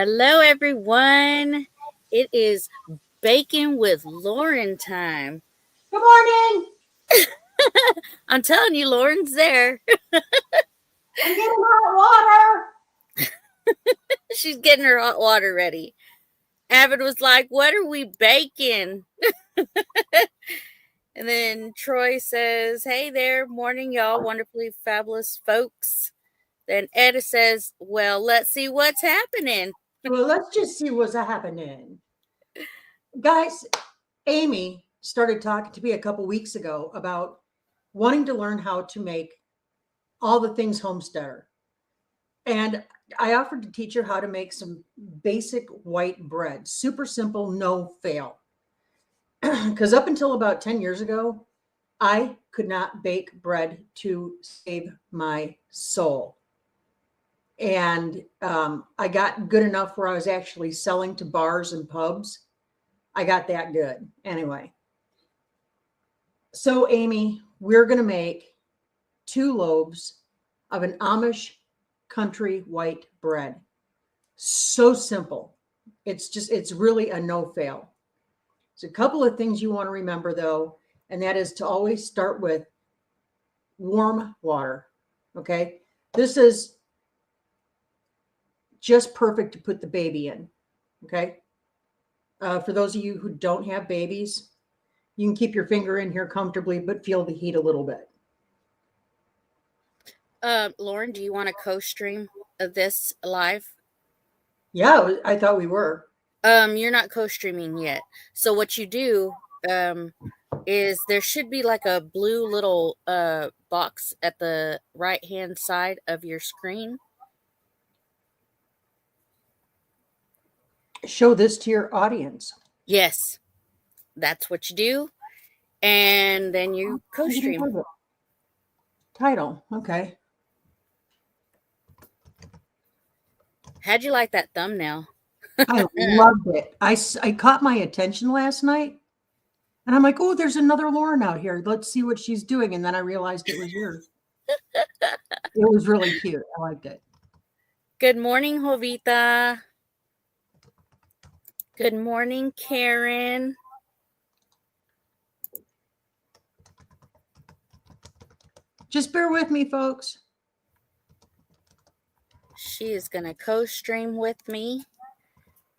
Hello, everyone. It is Bacon with Lauren time. Good morning. I'm telling you, Lauren's there. I'm getting hot water. She's getting her hot water ready. Avid was like, "What are we baking?" And then Troy says, "Hey there, morning, y'all, wonderfully fabulous folks." Then Etta says, "Well, let's see what's happening." Well, let's just see what's happening. Guys, Amy started talking to me a couple weeks ago about wanting to learn how to make all the things homesteader. And I offered to teach her how to make some basic white bread, super simple, no fail. Because up until about 10 years ago, I could not bake bread to save my soul. And I got good enough where I was actually selling to bars and pubs. I got that good. Anyway, so Amy, we're going to make 2 loaves of an Amish country white bread. So simple. It's really a no fail. There's a couple of things you want to remember though, and that is to always start with warm water. Okay. This is just perfect to put the baby in. Okay. For those of you who don't have babies, you can keep your finger in here comfortably, but feel the heat a little bit. Lauren, do you want to co-stream this live? Yeah, I thought we were. You're not co-streaming yet. So what you do, is there should be like a blue little box at the right hand side of your screen. Show this to your audience. Yes, that's what you do, and then you co-stream. Title. Okay. How'd you like that thumbnail? I loved it. I caught my attention last night, and I'm like, oh, there's another Lauren out here. Let's see what she's doing. And then I realized it was yours. It was really cute. I liked it. Good morning, Jovita. Good morning, Karen. Just bear with me, folks. She is going to co-stream with me.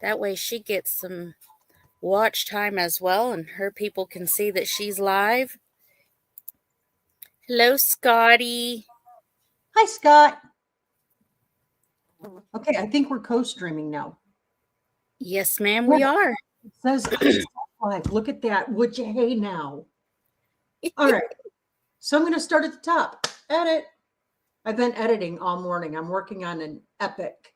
That way she gets some watch time as well, and her people can see that she's live. Hello, Scotty. Hi, Scott. Okay, I think we're co-streaming now. Yes, ma'am, we are. It says live. Look at that. Would you hey now? All right. So I'm going to start at the top. Edit. I've been editing all morning. I'm working on an epic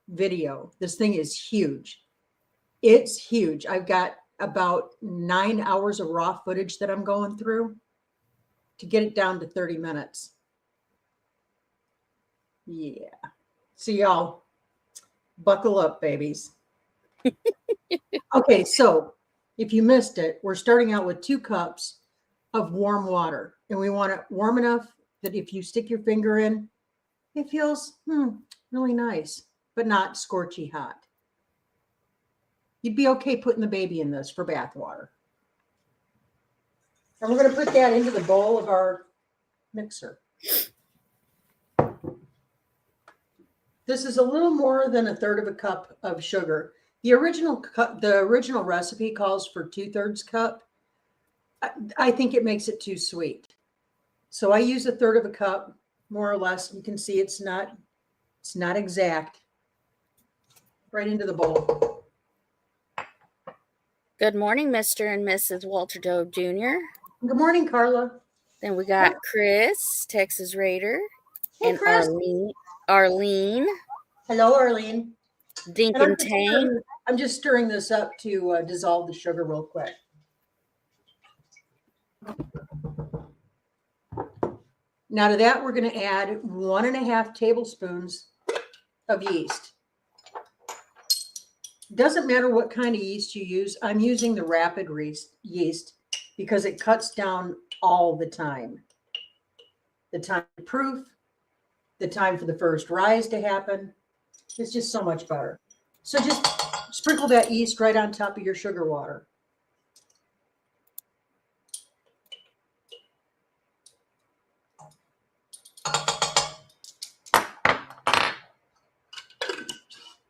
video. This thing is huge. It's huge. I've got about 9 hours of raw footage that I'm going through to get it down to 30 minutes. Yeah. So y'all buckle up, babies. Okay, so if you missed it, we're starting out with 2 cups of warm water, and we want it warm enough that if you stick your finger in, it feels really nice, but not scorchy hot. You'd be okay putting the baby in this for bath water. And we're going to put that into the bowl of our mixer. This is a little more than 1/3 cup of sugar. The original recipe calls for 2/3 cup. I think it makes it too sweet. So I use 1/3 cup, more or less. You can see it's not exact. Right into the bowl. Good morning, Mr. and Mrs. Walter Doe Jr. Good morning, Carla. Then we got Chris, Texas Raider, Hey, and Chris. Arlene. Hello, Arlene. Dink and Tang. I'm just stirring this up to dissolve the sugar real quick. Now to that, we're going to add 1.5 tablespoons of yeast. Doesn't matter what kind of yeast you use. I'm using the rapid yeast because it cuts down all the time. The time to proof, the time for the first rise to happen. It's just so much better. So just sprinkle that yeast right on top of your sugar water.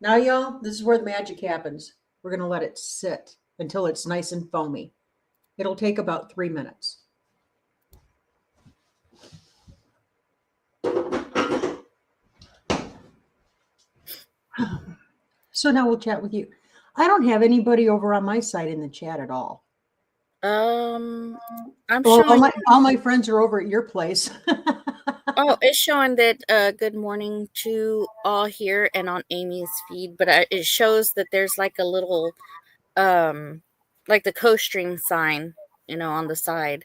Now, y'all, this is where the magic happens. We're going to let it sit until it's nice and foamy. It'll take about 3 minutes. So now we'll chat with you. I don't have anybody over on my side in the chat at all. I'm Well, showing. all my friends are over at your place. Oh, it's showing that good morning to all here and on Amy's feed, but it shows that there's like a little like the co-stream sign, on the side.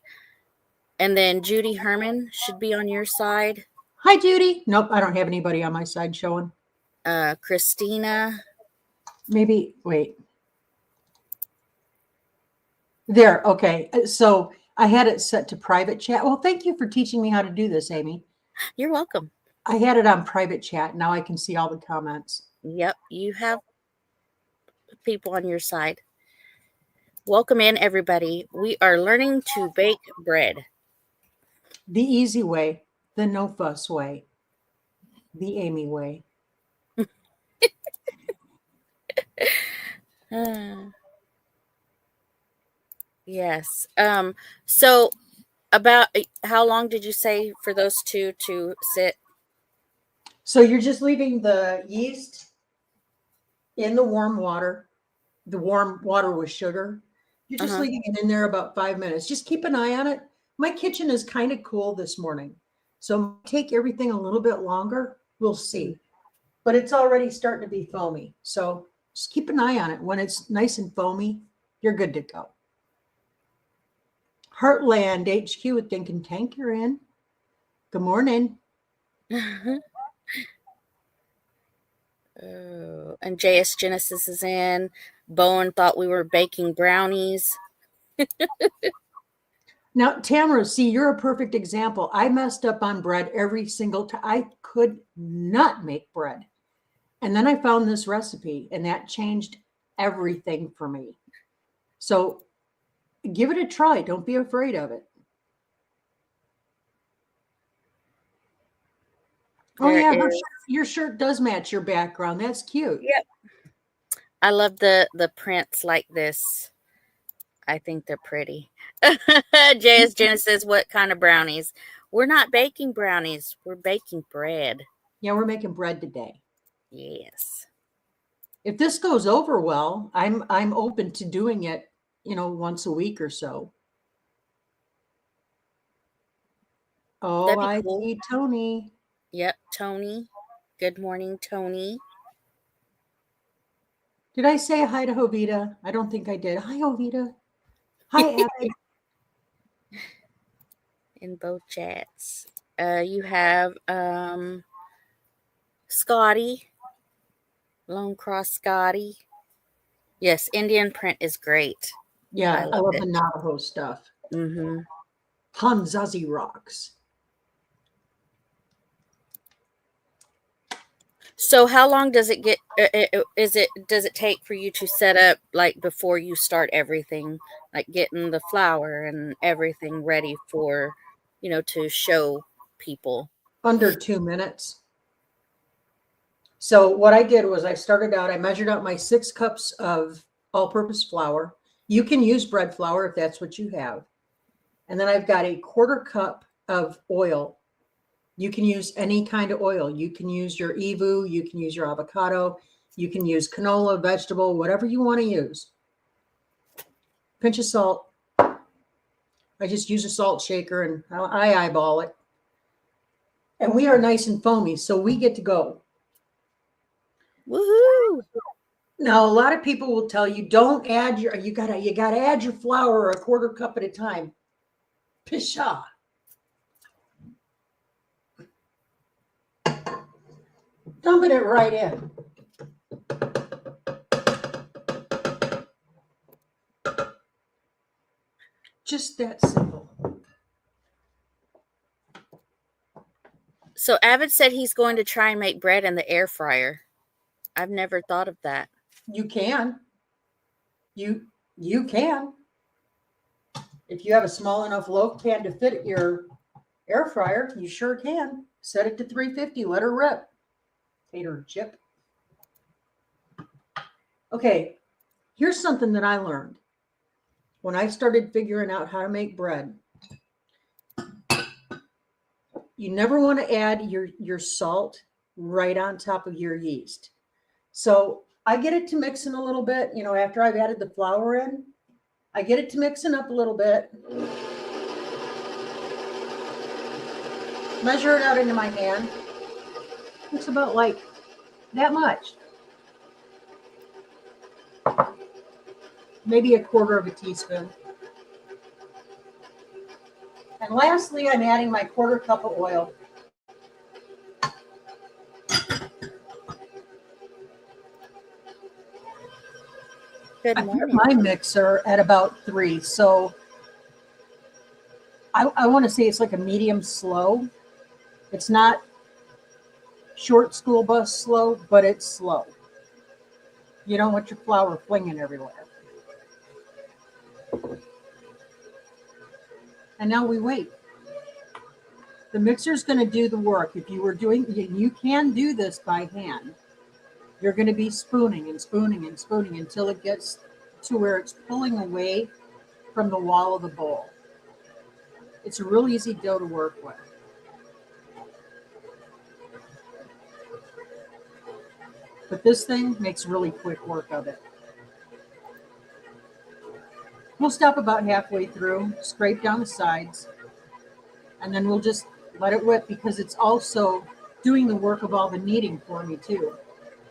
And then Judy Herman should be on your side. Hi, Judy. Nope, I don't have anybody on my side showing. Christina. Maybe, wait. There, okay. So I had it set to private chat. Well, thank you for teaching me how to do this, Amy. You're welcome. I had it on private chat. Now I can see all the comments. Yep, you have people on your side. Welcome in, everybody. We are learning to bake bread. The easy way, the no fuss way, the Amy way. Yes. So about how long did you say for those two to sit? So you're just leaving the yeast in the warm water with sugar. You're just leaving it in there about 5 minutes. Just keep an eye on it. My kitchen is kind of cool this morning, so take everything a little bit longer. We'll see. But it's already starting to be foamy. So just keep an eye on it. When it's nice and foamy, you're good to go. Heartland HQ with Dinkin Tank, you're in. Good morning. Oh, and JS Genesis is in. Bowen thought we were baking brownies. Now, Tamara, see, you're a perfect example. I messed up on bread every single time. I could not make bread. And then I found this recipe, and that changed everything for me. So give it a try. Don't be afraid of it. Oh, yeah, your shirt does match your background. That's cute. Yep. I love the prints like this. I think they're pretty. JS Genesis, what kind of brownies? We're not baking brownies. We're baking bread. Yeah, we're making bread today. Yes. If this goes over well, I'm open to doing it, once a week or so. Oh, I see Tony. Yep, Tony. Good morning, Tony. Did I say hi to Jovita? I don't think I did. Hi, Jovita. Hi, Abby. In both chats. You have Scotty. Lone Cross Scotty. Yes, Indian print is great. Yeah, I love the Navajo stuff. Mm-hmm. Hanzazi rocks. So how long does it get? Does it take for you to set up, like, before you start everything, like getting the flour and everything ready for, to show people? Under 2 minutes. So what I did was I measured out my 6 cups of all-purpose flour. You can use bread flour if that's what you have. And then I've got a 1/4 cup of oil. You can use any kind of oil. You can use your EVOO, you can use your avocado, you can use canola, vegetable, whatever you want to use. Pinch of salt. I just use a salt shaker and I eyeball it. And we are nice and foamy, so we get to go. Woohoo! Now, a lot of people will tell you, don't add you gotta add your flour a 1/4 cup at a time. Pshaw. Dumping it right in. Just that simple. So Avid said he's going to try and make bread in the air fryer. I've never thought of that. You can. You can. If you have a small enough loaf pan to fit your air fryer, you sure can. Set it to 350, let her rip. Tater chip. Okay, here's something that I learned when I started figuring out how to make bread. You never want to add your salt right on top of your yeast. So I get it to mixing a little bit, after I've added the flour in, I get it to mixing up a little bit. Measure it out into my hand. It's about like that much. Maybe a quarter of a teaspoon. And lastly, I'm adding my quarter cup of oil. Good I put morning. my mixer at about 3. So I want to say it's like a medium slow. It's not short school bus slow, but it's slow. You don't want your flour flinging everywhere. And now we wait. The mixer's going to do the work. If you were doing, you can do this by hand. You're going to be spooning and spooning and spooning until it gets to where it's pulling away from the wall of the bowl. It's a real easy dough to work with. But this thing makes really quick work of it. We'll stop about halfway through, scrape down the sides, and then we'll just let it whip because it's also doing the work of all the kneading for me too.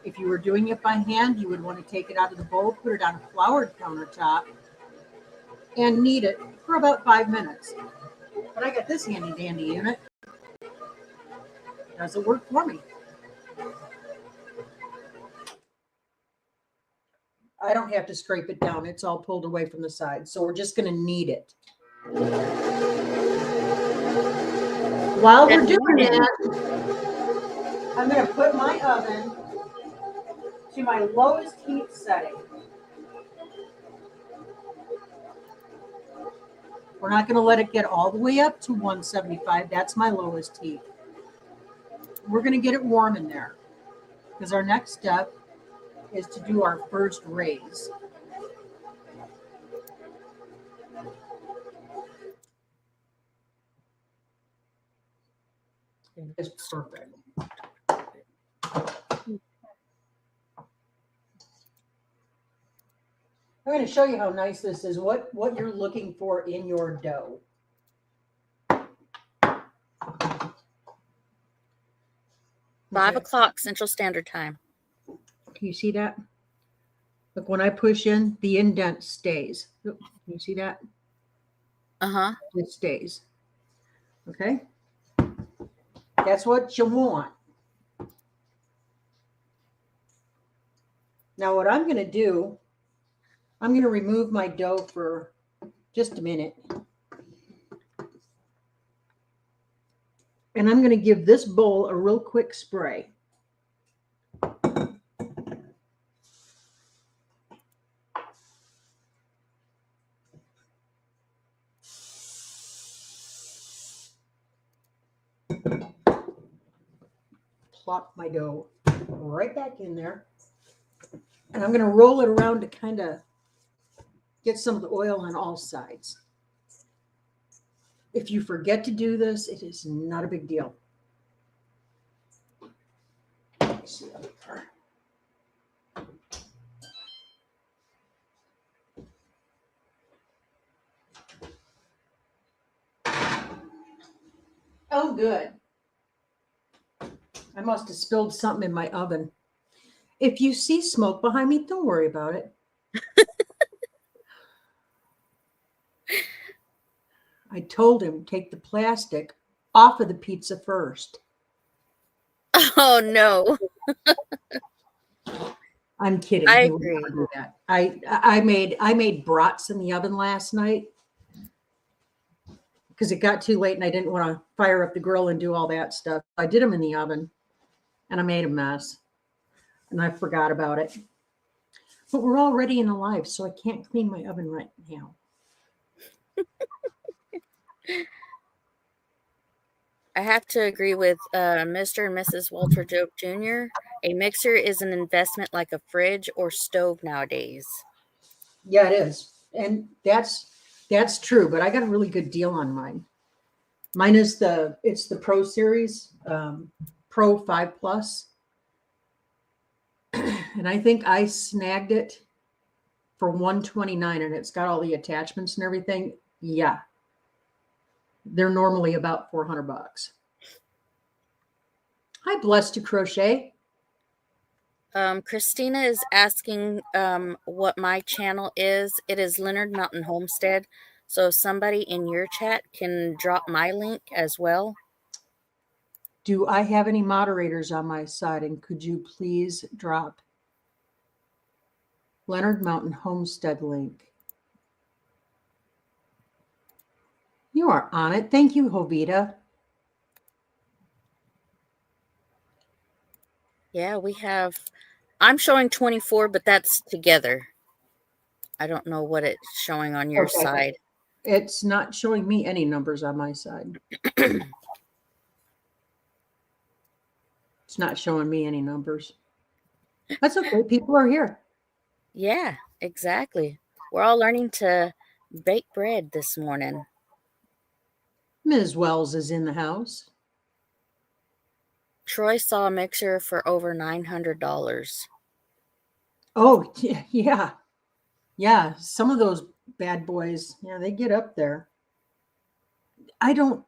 If you were doing it by hand, you would want to take it out of the bowl, put it on a floured countertop, and knead it for about 5 minutes. But I got this handy dandy unit. Does it work for me? I don't have to scrape it down. It's all pulled away from the side. So we're just going to knead it. While we're doing that, I'm going to put my oven to my lowest heat setting. We're not going to let it get all the way up to 175. That's my lowest heat. We're going to get it warm in there because our next step is to do our first raise. It's perfect. I'm going to show you how nice this is, what you're looking for in your dough. 5 o'clock Central Standard Time. Can you see that? Look, when I push in, the indent stays. Can you see that? Uh-huh. It stays. Okay? That's what you want. Now what I'm going to do, I'm going to remove my dough for just a minute. And I'm going to give this bowl a real quick spray. Plop my dough right back in there. And I'm going to roll it around to kind of get some of the oil on all sides. If you forget to do this, it is not a big deal. Let me see up here. Oh, good. I must have spilled something in my oven. If you see smoke behind me, don't worry about it. I told him take the plastic off of the pizza first. Oh no. I'm kidding. I He would agree. never do that. I made brats in the oven last night because it got too late and I didn't want to fire up the grill and do all that stuff. I did them in the oven and I made a mess and I forgot about it. But we're already in a live, so I can't clean my oven right now. I have to agree with Mr. and Mrs. Walter Job Jr. A mixer is an investment like a fridge or stove nowadays. Yeah, it is. And that's true, but I got a really good deal on mine. Mine is it's the Pro Series, Pro 5 Plus. And I think I snagged it for $129, and it's got all the attachments and everything. Yeah. They're normally about $400. Hi, Blessed to Crochet. Christina is asking what my channel is. It is Leonard Mountain Homestead. So somebody in your chat can drop my link as well. Do I have any moderators on my side? And could you please drop Leonard Mountain Homestead link? You are on it. Thank you, Jovita. Yeah, I'm showing 24, but that's together. I don't know what it's showing on your side. It's not showing me any numbers on my side. It's not showing me any numbers. That's okay. People are here. Yeah, exactly. We're all learning to bake bread this morning. Ms. Wells is in the house. Troy saw a mixer for over $900. Oh, yeah. Yeah. Some of those bad boys, yeah, they get up there. I want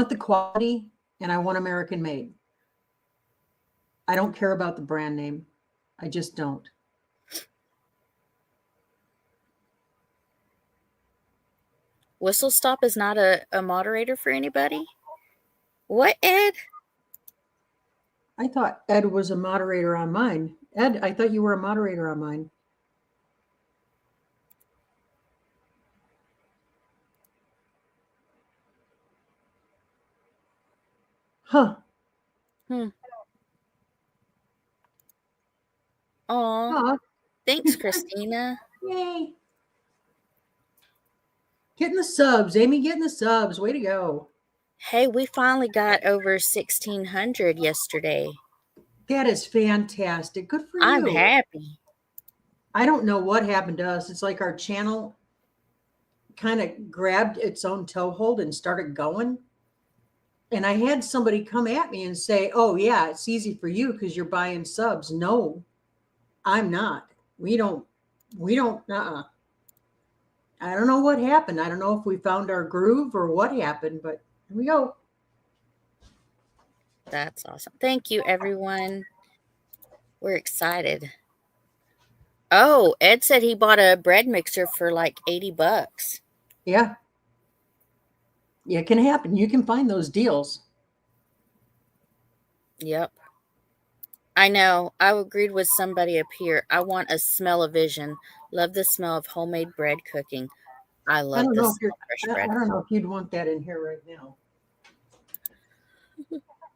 the quality, and I want American made. I don't care about the brand name. I just don't. Whistle Stop is not a moderator for anybody? What, Ed? I thought Ed was a moderator on mine. Ed, I thought you were a moderator on mine. Huh. Aw. Thanks, Christina. Yay. Getting the subs. Amy getting the subs. Way to go. Hey, we finally got over 1,600 yesterday. That is fantastic. Good for you. I'm happy. I don't know what happened to us. It's like our channel kind of grabbed its own toehold and started going. And I had somebody come at me and say, oh, yeah, it's easy for you because you're buying subs. No, I'm not. We don't, I don't know what happened. I don't know if we found our groove or what happened, but here we go. That's awesome. Thank you, everyone. We're excited. Oh, Ed said he bought a bread mixer for like $80. Yeah. Yeah, it can happen. You can find those deals. Yep. I know. I agreed with somebody up here. I want a smell-o-vision. Love the smell of homemade bread cooking. I love the smell of fresh bread. I don't know if you'd want that in here right now.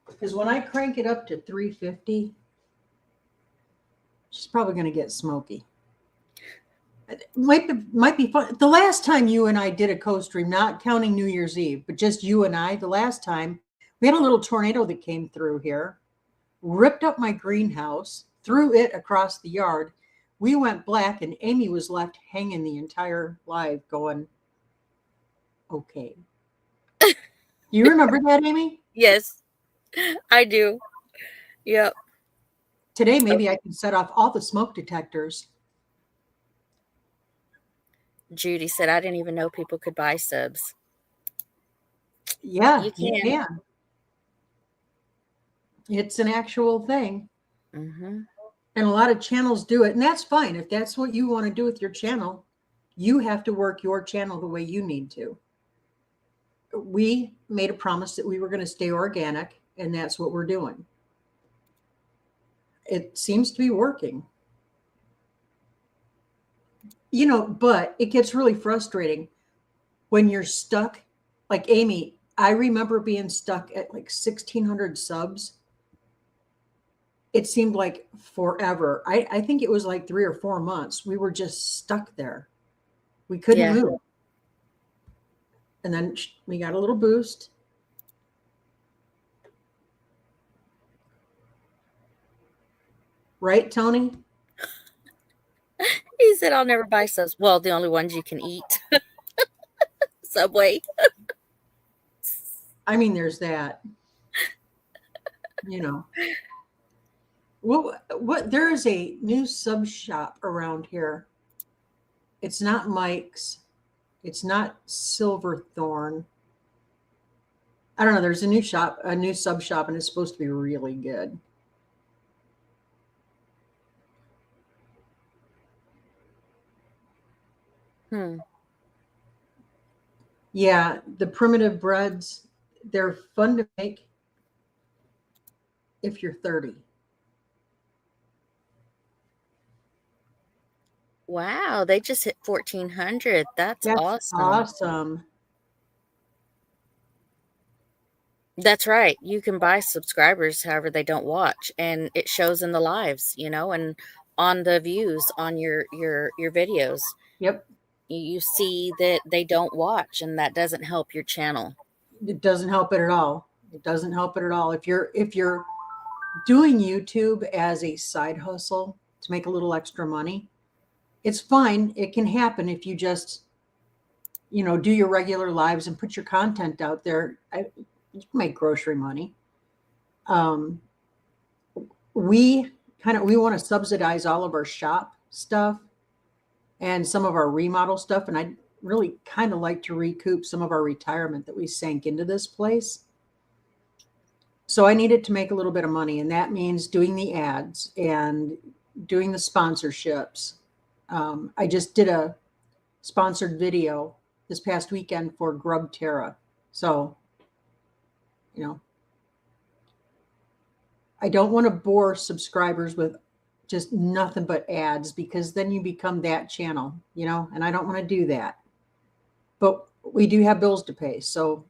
Because when I crank it up to 350, she's probably going to get smoky. It might be fun. The last time you and I did a co-stream, not counting New Year's Eve, but just you and I, the last time, we had a little tornado that came through here, ripped up my greenhouse, threw it across the yard. We went black, and Amy was left hanging the entire live going, okay. You remember that, Amy? Yes, I do. Yep. Today, maybe I can set off all the smoke detectors. Judy said, I didn't even know people could buy subs. Yeah, you can. It's an actual thing. Mm-hmm. And a lot of channels do it. And that's fine. If that's what you want to do with your channel, you have to work your channel the way you need to. We made a promise that we were going to stay organic, and that's what we're doing. It seems to be working. You know, but it gets really frustrating when you're stuck. Like Amy, I remember being stuck at like 1,600 subs. it seemed like forever. I think it was like 3 or 4 months. We were just stuck there. We couldn't Yeah. move. And then we got a little boost. Right, Tony? He said, I'll never buy subs. Well, the only ones you can eat. Subway. I mean, there's that. What there is a new sub shop around here. It's not Mike's. It's not Silverthorn. I don't know. There's a new sub shop, and it's supposed to be really good. Yeah, the primitive breads, they're fun to make if you're 30. Wow, they just hit 1,400. That's awesome. Awesome. That's right. You can buy subscribers, however they don't watch, and it shows in the lives, and on the views on your videos. Yep. You see that they don't watch, and that doesn't help your channel. It doesn't help it at all. It doesn't help it at all. If you're doing YouTube as a side hustle to make a little extra money, it's fine. It can happen if you just, do your regular lives and put your content out there. You can make grocery money. We want to subsidize all of our shop stuff and some of our remodel stuff. And I'd really kind of like to recoup some of our retirement that we sank into this place. So I needed to make a little bit of money, and that means doing the ads and doing the sponsorships. I just did a sponsored video this past weekend for Grub Terra. So, I don't want to bore subscribers with just nothing but ads, because then you become that channel, and I don't want to do that. But we do have bills to pay. So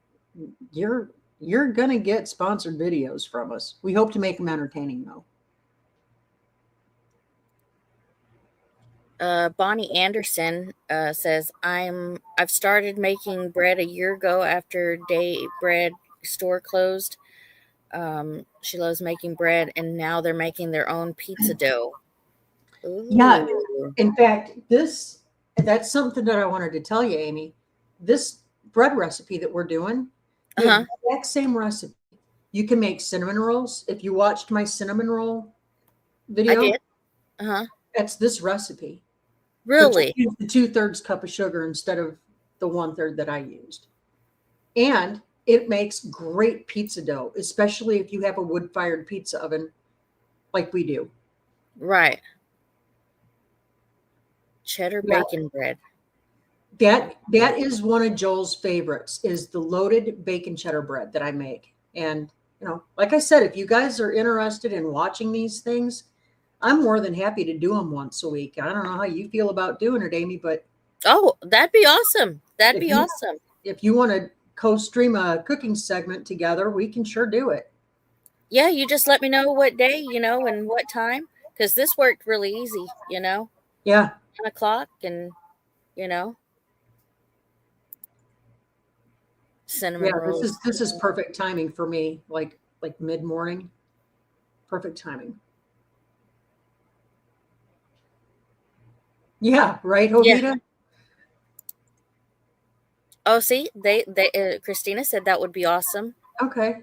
you're going to get sponsored videos from us. We hope to make them entertaining, though. Bonnie Anderson says, I've started making bread a year ago after Day Bread store closed. She loves making bread, and now they're making their own pizza dough. Ooh. Yeah. In fact, that's something that I wanted to tell you, Amy. This bread recipe that we're doing, the exact same recipe. You can make cinnamon rolls. If you watched my cinnamon roll video, I did. That's this recipe. Really? The 2/3 cup of sugar instead of the 1/3 that I used. And it makes great pizza dough, especially if you have a wood-fired pizza oven like we do. Right. Cheddar bacon bread. That is one of Joel's favorites, is the loaded bacon cheddar bread that I make. And, like I said, if you guys are interested in watching these things, I'm more than happy to do them once a week. I don't know how you feel about doing it, Amy, but that'd be awesome. That'd be awesome. If you want to co-stream a cooking segment together, we can sure do it. Yeah, you just let me know what day, and what time, because this worked really easy, Yeah. 10 o'clock and, cinnamon rolls. This is perfect timing for me, like mid-morning. Perfect timing. Yeah, right, Jovita? Yeah. Oh, see, they Christina said that would be awesome. Okay.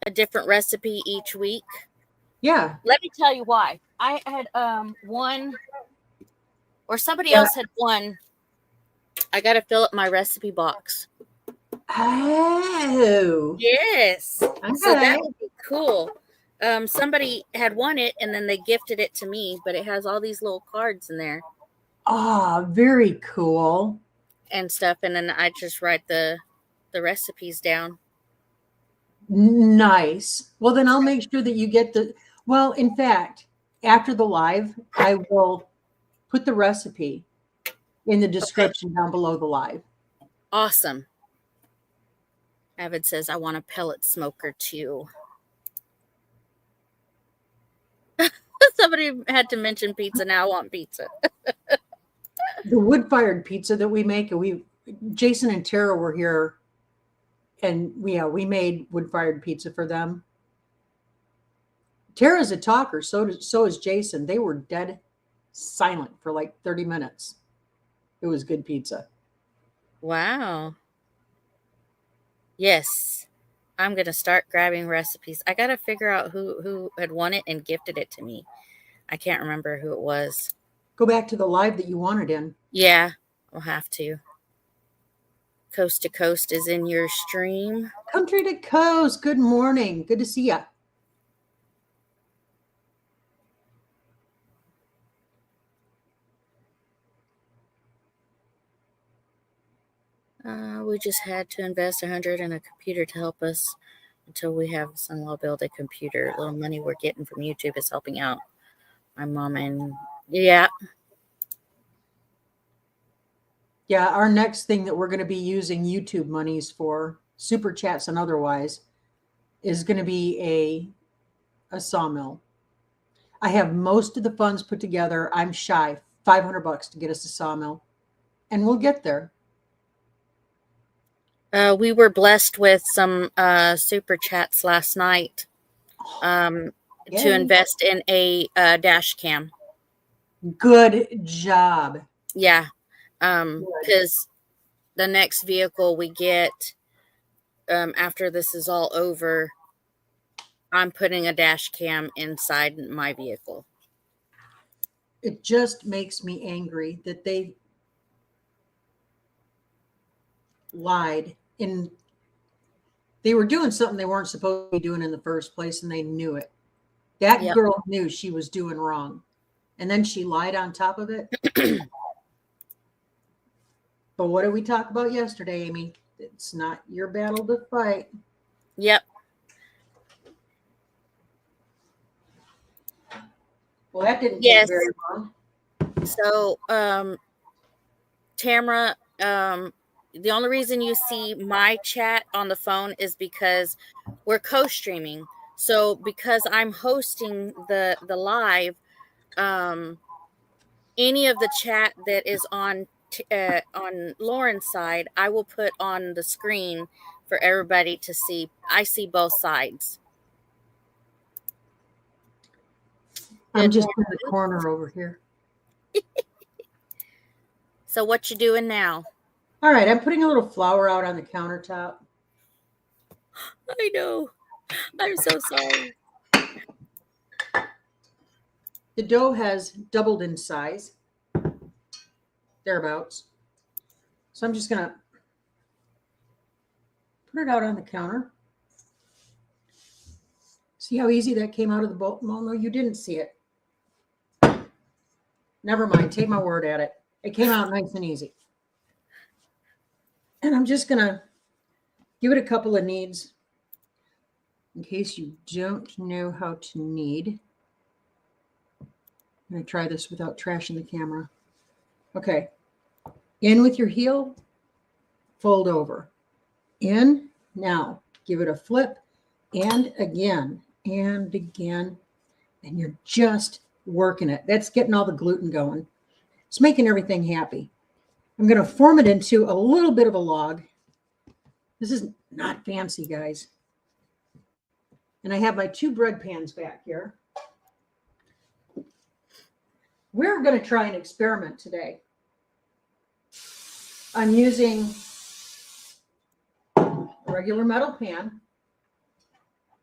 A different recipe each week. Yeah. Let me tell you why. I had one, or somebody else had one. I got to fill up my recipe box. Oh. Yes. Okay. So that would be cool. Somebody had won it, and then they gifted it to me, but it has all these little cards in there. Oh, very cool. And stuff, and then I just write the recipes down. Nice. Well, then I'll make sure that you get well, in fact, after the live, I will put the recipe in the description down below the live. Awesome. Avid says, I want a pellet smoker too. Somebody had to mention pizza. Now I want pizza. The wood-fired pizza that we make, and Jason and Tara were here, and we made wood-fired pizza for them. Tara's a talker, so is Jason. They were dead silent for like 30 minutes. It was good pizza. Wow. Yes. I'm going to start grabbing recipes. I got to figure out who had won it and gifted it to me. I can't remember who it was. Go back to the live that you wanted in. Yeah, we'll have to. Coast to Coast is in your stream. Country to Coast. Good morning. Good to see ya. We just had to invest $100 in a computer to help us until we have son-in-law build a computer. A little money we're getting from YouTube is helping out my mom and yeah. Yeah, our next thing that we're going to be using YouTube monies for, super chats and otherwise, is going to be a sawmill. I have most of the funds put together. I'm shy $500 to get us a sawmill, and we'll get there. We were blessed with some super chats last night to invest in a dash cam. Good job. Yeah, because the next vehicle we get after this is all over, I'm putting a dash cam inside my vehicle. It just makes me angry that they lied. They were doing something they weren't supposed to be doing in the first place, and they knew it. That girl knew she was doing wrong, and then she lied on top of it. But what did we talk about yesterday, Amy? It's not your battle to fight. Yep. Well, that didn't take very long. So, Tamara, the only reason you see my chat on the phone is because we're co-streaming. So because I'm hosting the live, any of the chat that is on Lauren's side, I will put on the screen for everybody to see. I see both sides. I'm just in the corner over here. So what you doing now? All right, I'm putting a little flour out on the countertop. I know. I'm so sorry. The dough has doubled in size, thereabouts. So I'm just going to put it out on the counter. See how easy that came out of the bowl? Well, no, you didn't see it. Never mind. Take my word at it. It came out nice and easy. And I'm just going to give it a couple of kneads in case you don't know how to knead. I'm going to try this without trashing the camera. Okay. In with your heel, fold over. In, now give it a flip, and again, and again. And you're just working it. That's getting all the gluten going. It's making everything happy. I'm going to form it into a little bit of a log. This is not fancy, guys. And I have my 2 bread pans back here. We're going to try an experiment today. I'm using a regular metal pan,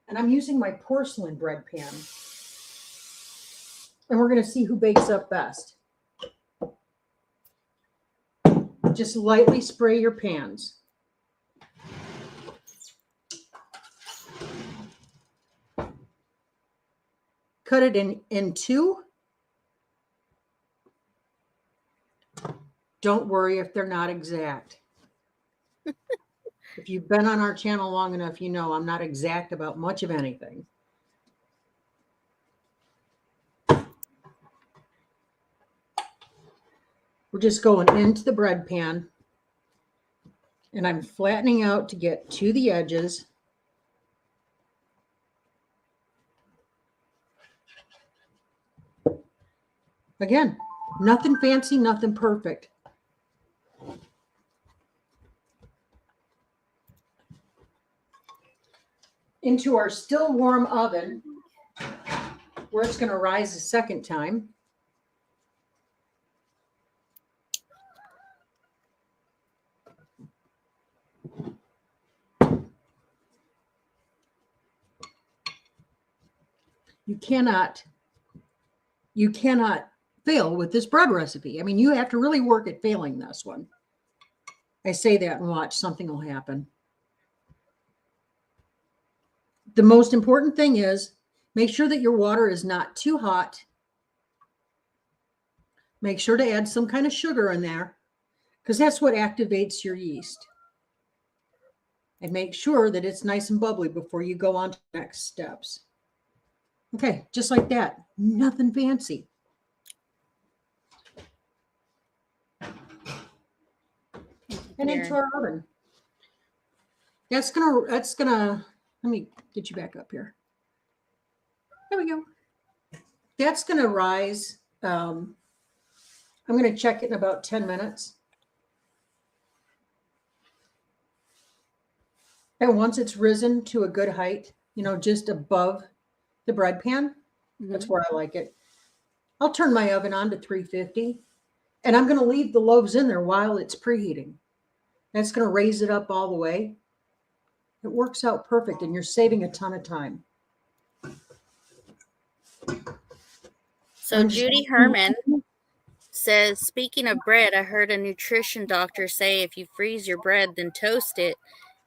and I'm using my porcelain bread pan. And we're going to see who bakes up best. Just lightly spray your pans. Cut it in 2. Don't worry if they're not exact. If you've been on our channel long enough, you know I'm not exact about much of anything. We're just going into the bread pan, and I'm flattening out to get to the edges. Again, nothing fancy, nothing perfect. Into our still warm oven, where it's going to rise a second time. You cannot fail with this bread recipe. I mean, you have to really work at failing this one. I say that and watch, something will happen. The most important thing is make sure that your water is not too hot. Make sure to add some kind of sugar in there because that's what activates your yeast. And make sure that it's nice and bubbly before you go on to the next steps. Okay, just like that. Nothing fancy. And into our oven. That's gonna, let me get you back up here. There we go. That's gonna rise. I'm gonna check it in about 10 minutes. And once it's risen to a good height, just above the bread pan, that's where I like it. I'll turn my oven on to 350 and I'm going to leave the loaves in there while it's preheating. That's going to raise it up all the way. It works out perfect and you're saving a ton of time. So Judy Herman says, speaking of bread, I heard a nutrition doctor say if you freeze your bread, then toast it,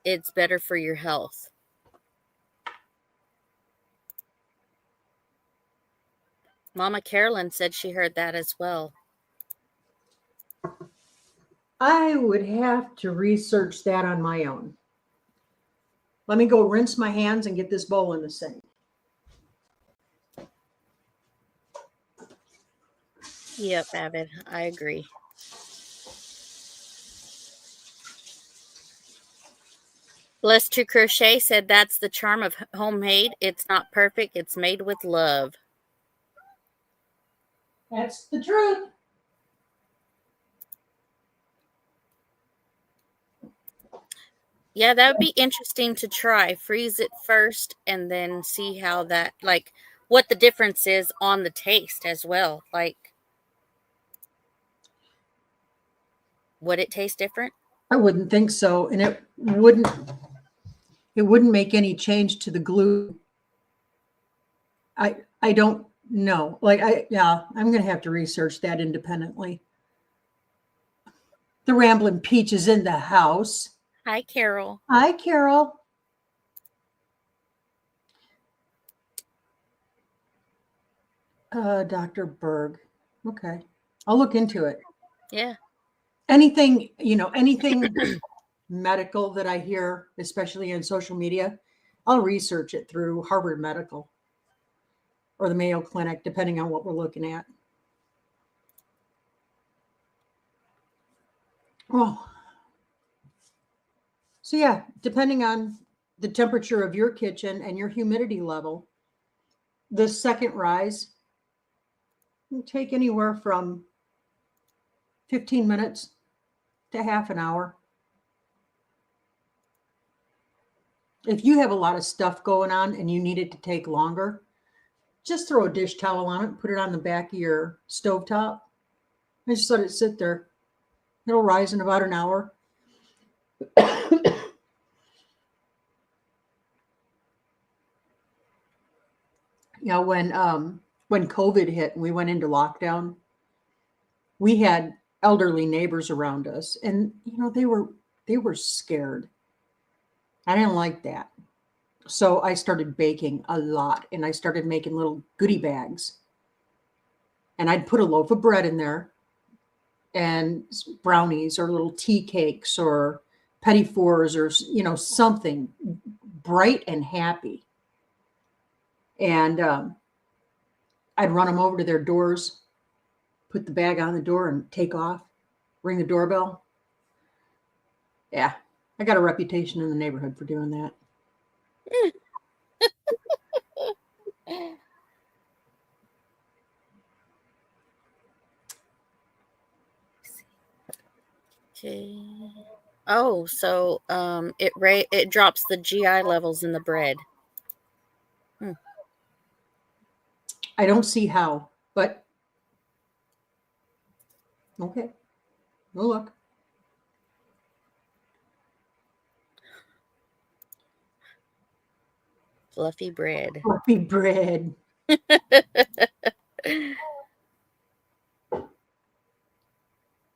it's better for your health. Mama Carolyn said she heard that as well. I would have to research that on my own. Let me go rinse my hands and get this bowl in the sink. Yep, Avid, I agree. Blessed to Crochet said that's the charm of homemade. It's not perfect. It's made with love. That's the truth. Yeah, that would be interesting to try. Freeze it first and then see how that, like, what the difference is on the taste as well. Like, would it taste different? I wouldn't think so. And it wouldn't make any change to the gluten. I don't know. I'm going to have to research that independently. The Ramblin' Peach is in the house. Hi, Carol. Hi, Carol. Dr. Berg. Okay. I'll look into it. Yeah. Anything medical that I hear, especially on social media, I'll research it through Harvard Medical or the Mayo Clinic, depending on what we're looking at. Oh. So yeah, depending on the temperature of your kitchen and your humidity level, the second rise will take anywhere from 15 minutes to half an hour. If you have a lot of stuff going on and you need it to take longer, just throw a dish towel on it and put it on the back of your stovetop and just let it sit there. It'll rise in about an hour. When COVID hit and we went into lockdown, we had elderly neighbors around us and they were scared. I didn't like that. So I started baking a lot and I started making little goodie bags. And I'd put a loaf of bread in there and brownies or little tea cakes or petit fours or something bright and happy. And I'd run them over to their doors, put the bag on the door and take off, ring the doorbell. Yeah, I got a reputation in the neighborhood for doing that. Okay. Oh, so it drops the GI levels in the bread. I don't see how, but okay. We'll look. Fluffy bread. Fluffy bread.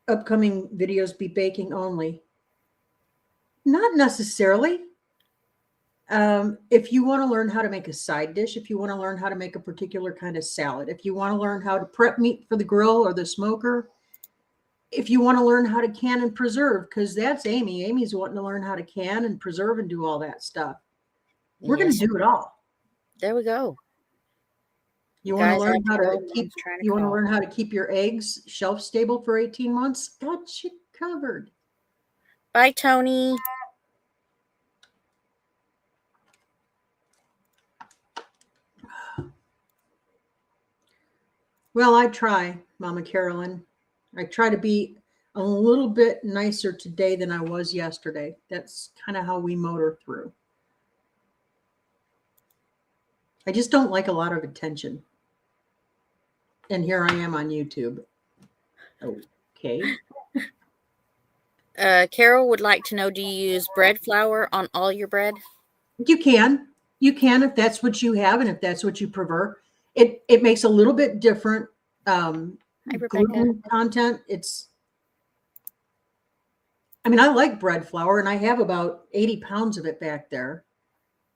Upcoming videos be baking only. Not necessarily. If you want to learn how to make a side dish, if you want to learn how to make a particular kind of salad, if you want to learn how to prep meat for the grill or the smoker, if you want to learn how to can and preserve, because that's Amy. Amy's wanting to learn how to can and preserve and do all that stuff. We're going Yes, to do it all. there we go. You want to Guys, I learn have to how go. to keep Mom's trying to you want to call. learn how to keep your eggs shelf stable for 18 months? Got you covered. Bye, Tony. Well, I try, Mama Carolyn. I try to be a little bit nicer today than I was yesterday. That's kind of how we motor through. I just don't like a lot of attention. And here I am on YouTube. Okay. Carol would like to know, do you use bread flour on all your bread? You can. You can if that's what you have and if that's what you prefer. It makes a little bit different Hi, Rebecca. gluten content. I mean, I like bread flour and I have about 80 pounds of it back there,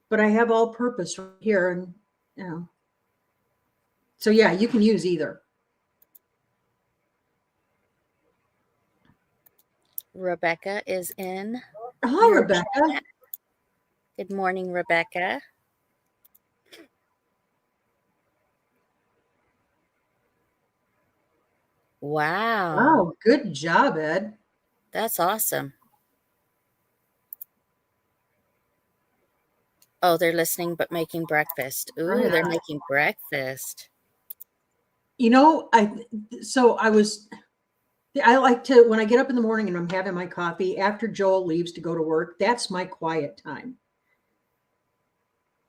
but I have all purpose right here. And, you know, so yeah, you can use either. Rebecca is in. Hi, your Rebecca. chat. Good morning, Rebecca. Wow. Wow, good job, Ed. That's awesome. Oh, they're listening but making breakfast. Ooh, Right they're on. making breakfast. You know, I like to, when I get up in the morning and I'm having my coffee after Joel leaves to go to work, that's my quiet time.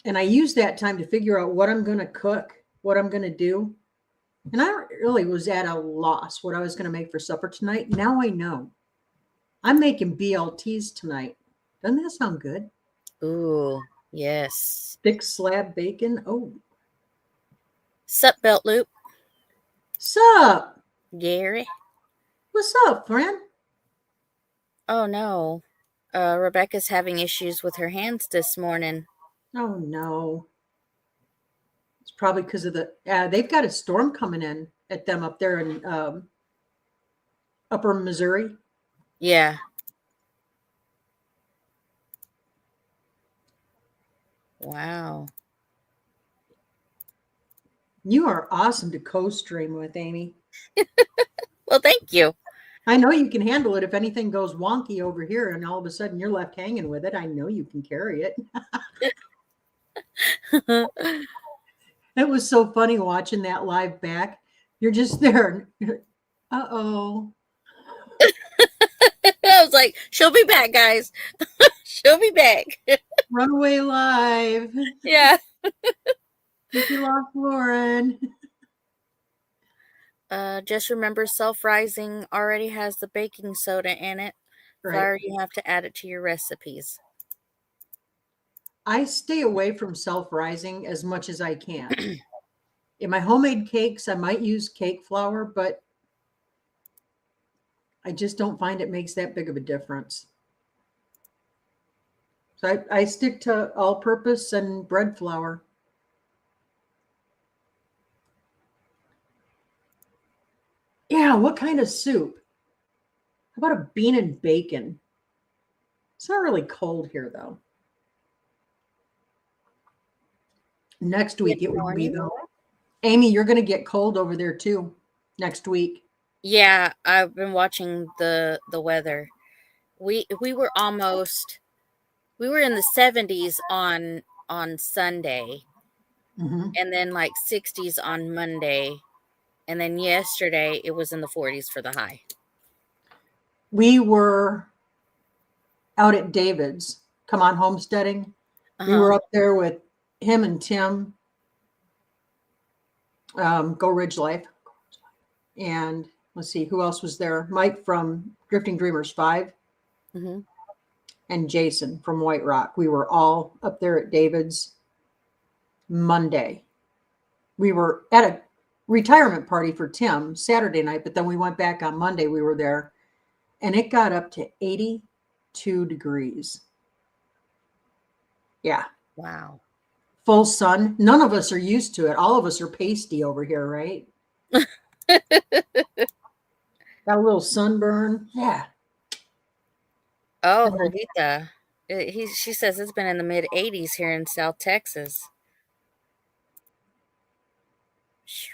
And I use that time to figure out what I'm going to cook, what I'm going to do. And I really was at a loss what I was going to make for supper tonight. Now I know. I'm making BLTs tonight. Doesn't that sound good? Ooh, yes. Thick slab bacon. Oh, Sup, Belt Loop? sup? Gary? What's up, friend? Oh, no. Rebecca's having issues with her hands this morning. Oh, no. It's probably because of they've got a storm coming in at them up there in upper Missouri. Yeah. Wow. You are awesome to co-stream with, Amy. Well, thank you. I know you can handle it if anything goes wonky over here and all of a sudden you're left hanging with it. I know you can carry it. It was so funny watching that live back. You're just there. Uh-oh. I was like, she'll be back, guys. She'll be back. Runaway live. Yeah. Think you lost Lauren. Just remember, self-rising already has the baking soda in it. Right. Flour, you have to add it to your recipes. I stay away from self-rising as much as I can. In my homemade cakes, I might use cake flour, but I just don't find it makes that big of a difference. So I stick to all-purpose and bread flour. Yeah, what kind of soup? How about a bean and bacon? It's not really cold here, though. Next week it will be, though. Amy, you're going to get cold over there, too, next week. Yeah, I've been watching the weather. We were in the 70s on Sunday, and then like 60s on Monday, and then yesterday it was in the 40s for the high. we were out at David's. Come on, homesteading. We were Uh-huh. up there with him and Tim. Go Ridge Life. And let's see, who else was there? Mike from Drifting Dreamers 5 Mm-hmm. and Jason from White Rock. We were all up there at David's Monday. We were at a retirement party for Tim Saturday night, but then we went back on Monday. We were there and it got up to 82 degrees. Yeah. Wow. Full sun. None of us are used to it. All of us are pasty over here, right? Got a little sunburn. Yeah. Oh, Jovita. She says it's been in the mid 80s here in South Texas.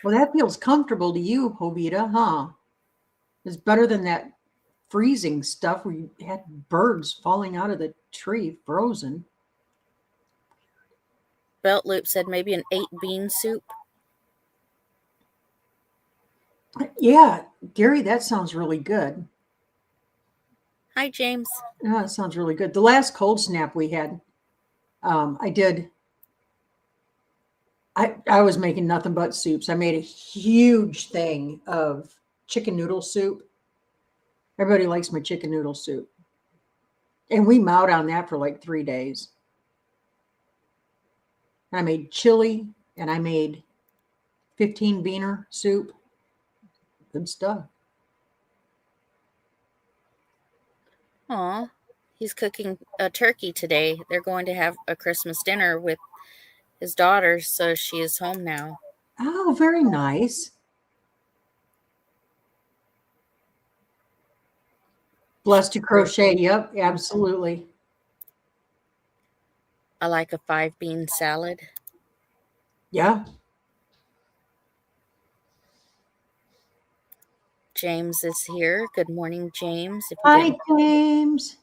Well, that feels comfortable to you, Jovita, huh? It's better than that freezing stuff where you had birds falling out of the tree frozen. Belt Loop said maybe an 8-bean soup. Yeah, Gary, that sounds really good. Hi, James. Oh, that sounds really good. The last cold snap we had, I was making nothing but soups. I made a huge thing of chicken noodle soup. Everybody likes my chicken noodle soup. And we mowed on that for like 3 days. And I made chili and I made 15 beaner soup. Good stuff. Aw, he's cooking a turkey today. They're going to have a Christmas dinner with his daughter, so she is home now. Oh, very nice. Blessed to crochet. Yep, absolutely. I like a 5-bean salad. Yeah. James is here. Good morning, James. If you Hi, didn't, James.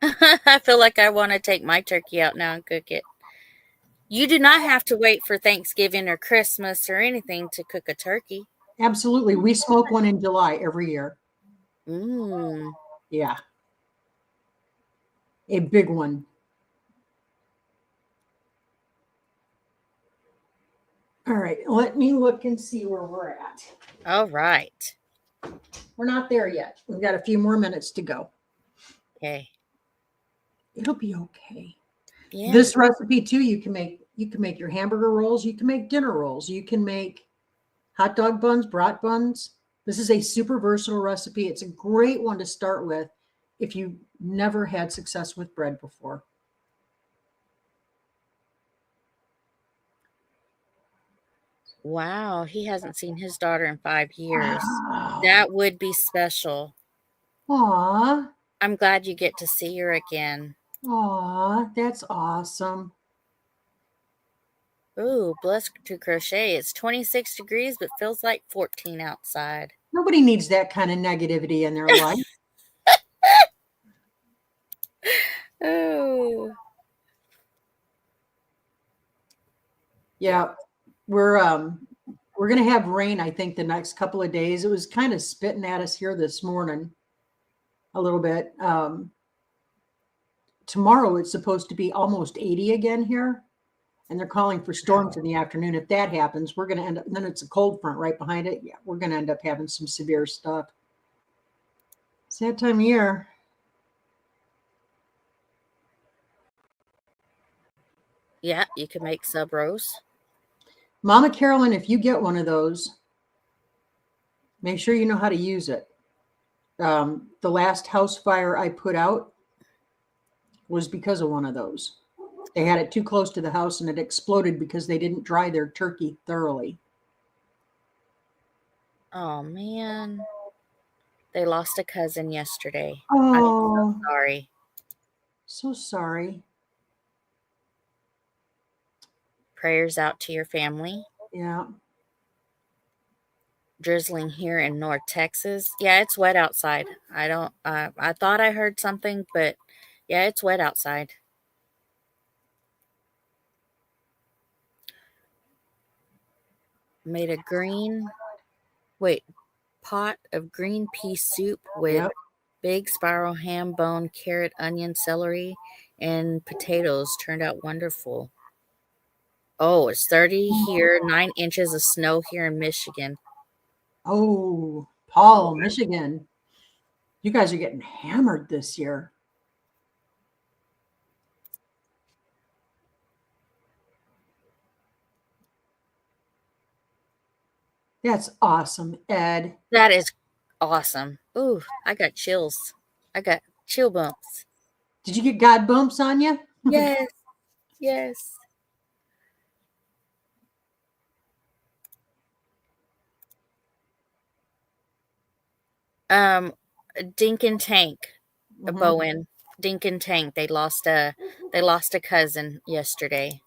I feel like I want to take my turkey out now and cook it. You do not have to wait for Thanksgiving or Christmas or anything to cook a turkey. Absolutely. We smoke one in July every year. Mmm. Yeah. A big one. All right. Let me look and see where we're at. All right. We're not there yet. We've got a few more minutes to go. Okay. It'll be okay. Yeah. This recipe too, you can make your hamburger rolls, you can make dinner rolls, you can make hot dog buns, brat buns. This is a super versatile recipe. It's a great one to start with if you've never had success with bread before. Wow. He hasn't seen his daughter in 5 years. Wow. That would be special. Aw. I'm glad you get to see her again. Aw, that's awesome. Ooh, Blessed to Crochet. It's 26 degrees, but feels like 14 outside. Nobody needs that kind of negativity in their life. Oh. Yeah, we're gonna have rain, I think, the next couple of days. It was kind of spitting at us here this morning a little bit. Tomorrow it's supposed to be almost 80 again here, and they're calling for storms in the afternoon. If that happens, we're gonna end up, then it's a cold front right behind it. Yeah, we're gonna end up having some severe stuff. It's that time of year. Yeah, you can make sub rows. Mama Carolyn, if you get one of those, make sure you know how to use it. The last house fire I put out was because of one of those. They had it too close to the house and it exploded because they didn't dry their turkey thoroughly. Oh, man. They lost a cousin yesterday. Oh, I'm so sorry. so sorry. Prayers out to your family. Yeah. Drizzling here in North Texas. Yeah, it's wet outside. I thought I heard something, but yeah, it's wet outside. made a pot of green pea soup with Yep. big spiral ham, bone, carrot, onion, celery, and potatoes. Turned out wonderful. Oh, it's 30 here, 9 inches of snow here in Michigan. Oh, Paul, Michigan. You guys are getting hammered this year. That's awesome, Ed. That is awesome. Ooh, I got chills. I got chill bumps. Did you get God bumps on you? Yes, yes. Dink and Tank, Mhm. Bowen. Dink and Tank. They lost a cousin yesterday.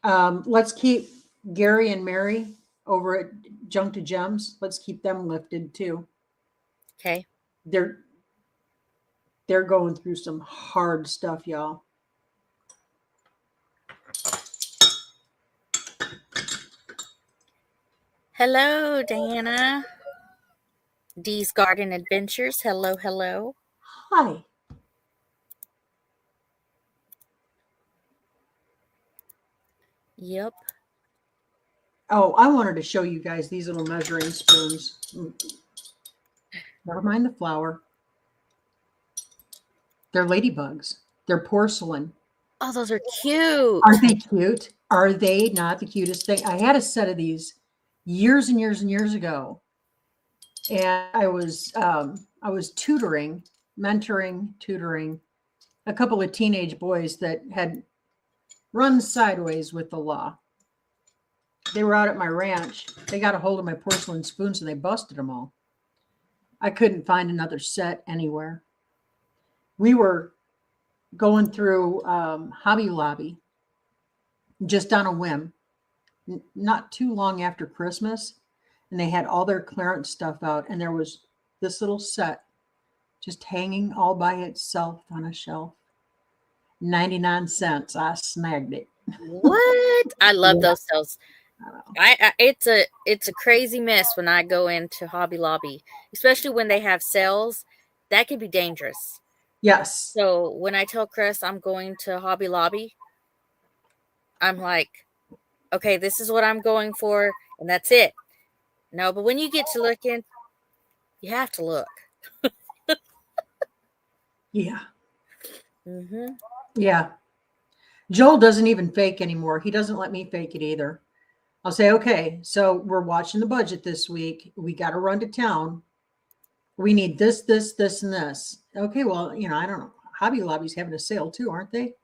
Let's keep Gary and Mary over at Junk to Gems. Let's keep them lifted too. Okay. They're going through some hard stuff, y'all. Hello, Diana. Dee's Garden Adventures. Hello, hello. Hi. Yep. Oh, I wanted to show you guys these little measuring spoons. Never mind the flour. They're ladybugs. They're porcelain. Oh, those are cute. Aren't they cute? Are they not the cutest thing? I had a set of these years and years and years ago, and I was tutoring a couple of teenage boys that had run sideways with the law. They were out at my ranch. They got a hold of my porcelain spoons and they busted them all. I couldn't find another set anywhere. We were going through Hobby Lobby just on a whim, not too long after Christmas, and they had all their clearance stuff out, and there was this little set just hanging all by itself on a shelf. 99 cents. I snagged it. What? I love Yeah. those sales. It's a crazy mess when I go into Hobby Lobby, especially when they have sales. That can be dangerous. Yes. So when I tell Chris I'm going to Hobby Lobby, I'm like, okay, this is what I'm going for, and that's it. No, but when you get to looking, you have to look. Yeah. Mm-hmm. Yeah. Joel doesn't even fake anymore. He doesn't let me fake it either. I'll say, okay, so we're watching the budget this week. We got to run to town. We need this, this, this, and this. Okay, well, I don't know. Hobby Lobby's having a sale too, aren't they?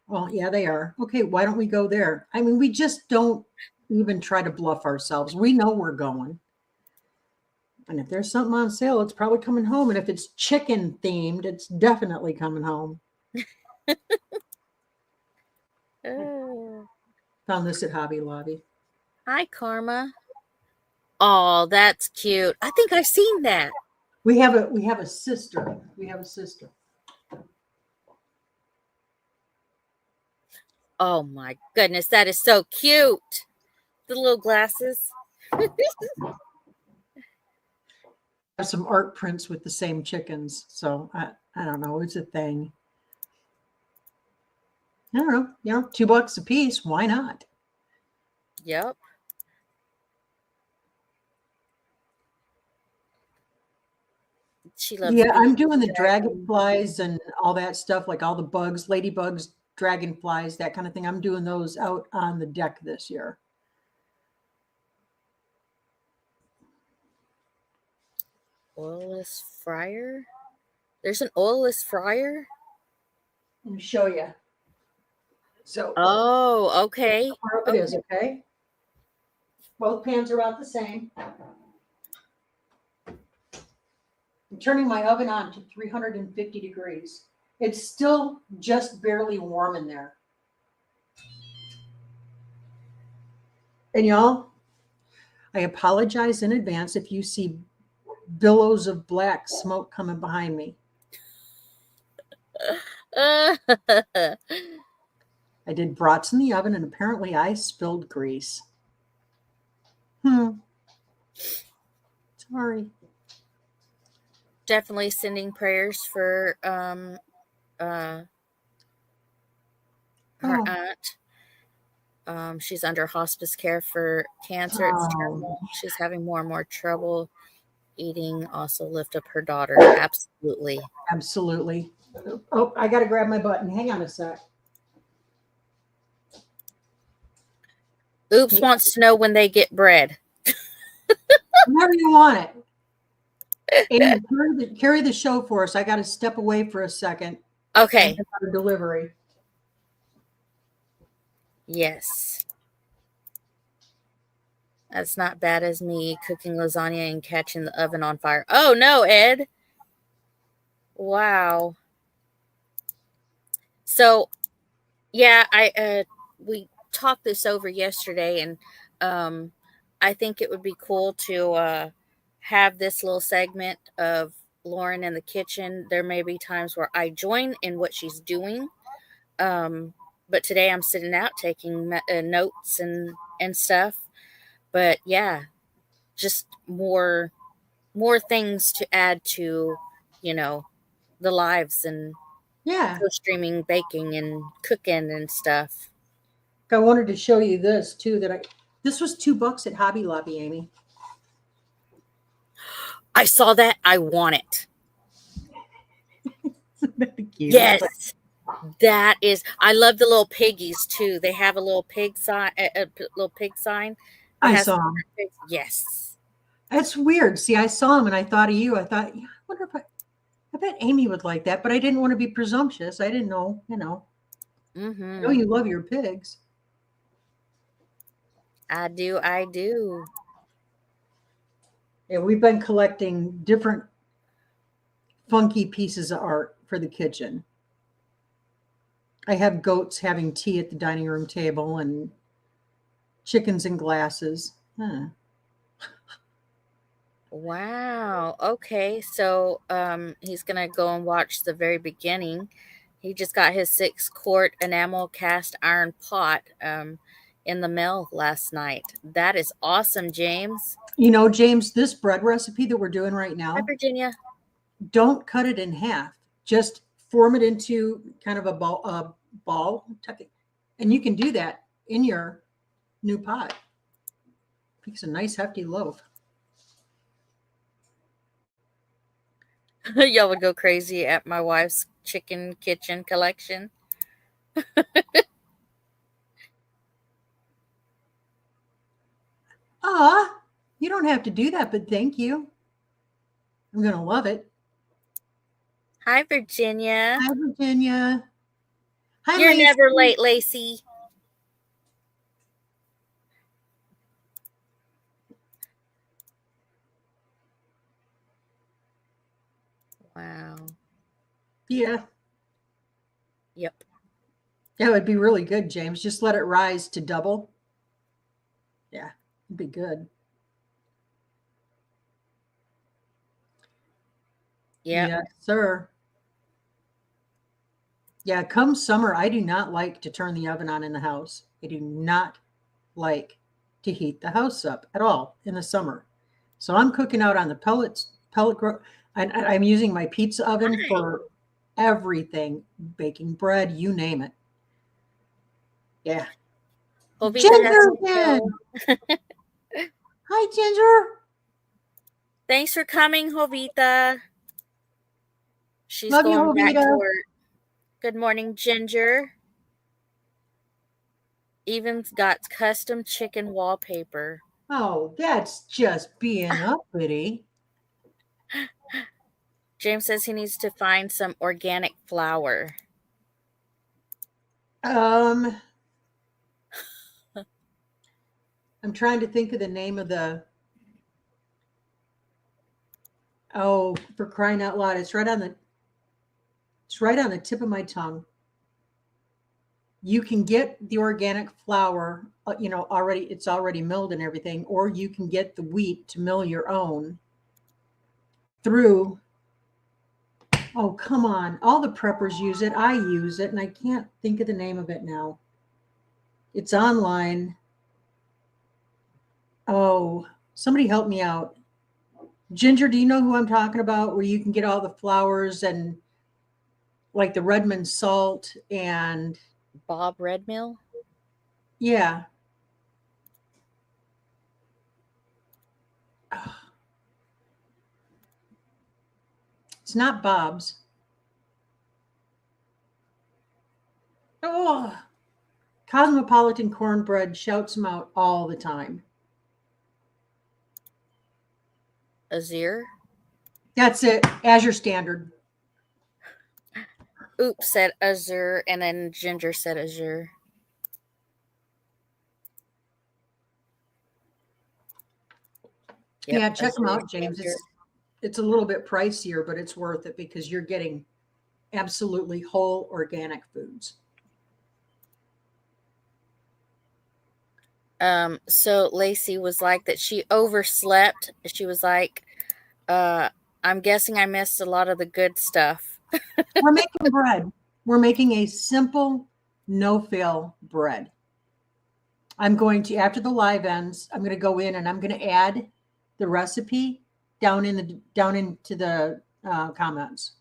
Well, yeah, they are. Okay, why don't we go there? I mean, we just don't even try to bluff ourselves. We know we're going. And if there's something on sale, it's probably coming home. And if it's chicken themed, it's definitely coming home. Oh. Found this at Hobby Lobby. Hi, Karma. Oh, that's cute. I think I've seen that. We have a sister. We have a sister. Oh my goodness, that is so cute. The little glasses. Have some art prints with the same chickens. So I don't know. It's a thing. I don't know. $2 a piece. Why not? Yep. She loves Yeah, I'm bees. doing the dragonflies and all that stuff, like all the bugs, ladybugs, dragonflies, that kind of thing. I'm doing those out on the deck this year. Oilless fryer? There's an oilless fryer? Let me show you. So, Oh, okay. where it is, okay? Both pans are about the same. I'm turning my oven on to 350 degrees. It's still just barely warm in there. And y'all, I apologize in advance if you see billows of black smoke coming behind me. I did brats in the oven, and apparently I spilled grease. Sorry. Definitely sending prayers for her Oh. aunt. She's under hospice care for cancer. It's Oh, terminal. She's having more and more trouble eating. Also, lift up her daughter. Absolutely. absolutely. Oh, I got to grab my button. Hang on a sec. Oops wants to know when they get bread. Whenever you want it. Amy, carry the show for us. I got to step away for a second. Okay. A delivery. Yes. That's not bad as me cooking lasagna and catching the oven on fire. Oh no, Ed. Wow. So, yeah, we talked this over yesterday, and I think it would be cool to have this little segment of Lauren in the kitchen. There may be times where I join in what she's doing, but today I'm sitting out taking notes and stuff. But yeah, just more things to add to, the lives and Yeah. streaming, baking, and cooking and stuff. I wanted to show you this too. This was $2 at Hobby Lobby, Amy. I saw that. I want it. Cute. Yes. That is. I love the little piggies too. They have a little pig sign. A little pig sign. I saw them. Yes. That's weird. See, I saw them and I thought of you. I thought, yeah, I wonder if I bet Amy would like that, but I didn't want to be presumptuous. I didn't know, Mm-hmm. I know you love your pigs. I do. Yeah, we've been collecting different funky pieces of art for the kitchen. I have goats having tea at the dining room table and chickens in glasses. Huh. Wow. Okay. So he's gonna go and watch the very beginning. He just got his 6-quart enamel cast iron pot in the mail last night. That is awesome, James. James, this bread recipe that we're doing right now. Hi, Virginia. Don't cut it in half. Just form it into kind of a ball, and you can do that in your new pot. Makes a nice hefty loaf. Y'all would go crazy at my wife's chicken kitchen collection. You don't have to do that, but thank you. I'm going to love it. Hi, Virginia. Hi, Virginia. Hi, You're Lacey. never late, Lacey. Wow. Yeah. Yep. That would be really good, James. Just let it rise to double. Yeah, it'd be good. Yeah. Yes, sir. Yeah, come summer, I do not like to turn the oven on in the house. I do not like to heat the house up at all in the summer. So I'm cooking out on the I'm using my pizza oven for everything, baking bread, you name it. Yeah. Ginger again. Hi, Ginger. Thanks for coming, Jovita. She's Love going you, back to Jovita. work. Good morning, Ginger. Even's got custom chicken wallpaper. Oh, that's just being uppity. James says he needs to find some organic flour. I'm trying to think of the name of for crying out loud. It's right on the tip of my tongue. You can get the organic flour, it's already milled and everything, or you can get the wheat to mill your own through. Oh, come on. All the preppers use it. I use it, and I can't think of the name of it now. It's online. Oh, somebody help me out. Ginger, do you know who I'm talking about? Where you can get all the flours and like the Redmond salt and Bob Redmill. yeah. It's not Bob's. Oh, Cosmopolitan Cornbread shouts them out all the time. Azure. That's it. Azure Standard. Oops said Azure, and then Ginger said Azure. Yeah, check them Azure out, James. Ginger. It's a little bit pricier, but it's worth it because you're getting absolutely whole organic foods. So Lacey was like that she overslept. She was like, I'm guessing I missed a lot of the good stuff. We're making bread. We're making a simple no-fail bread. I'm going to, after the live ends, I'm going to go in and I'm going to add the recipe down into the comments.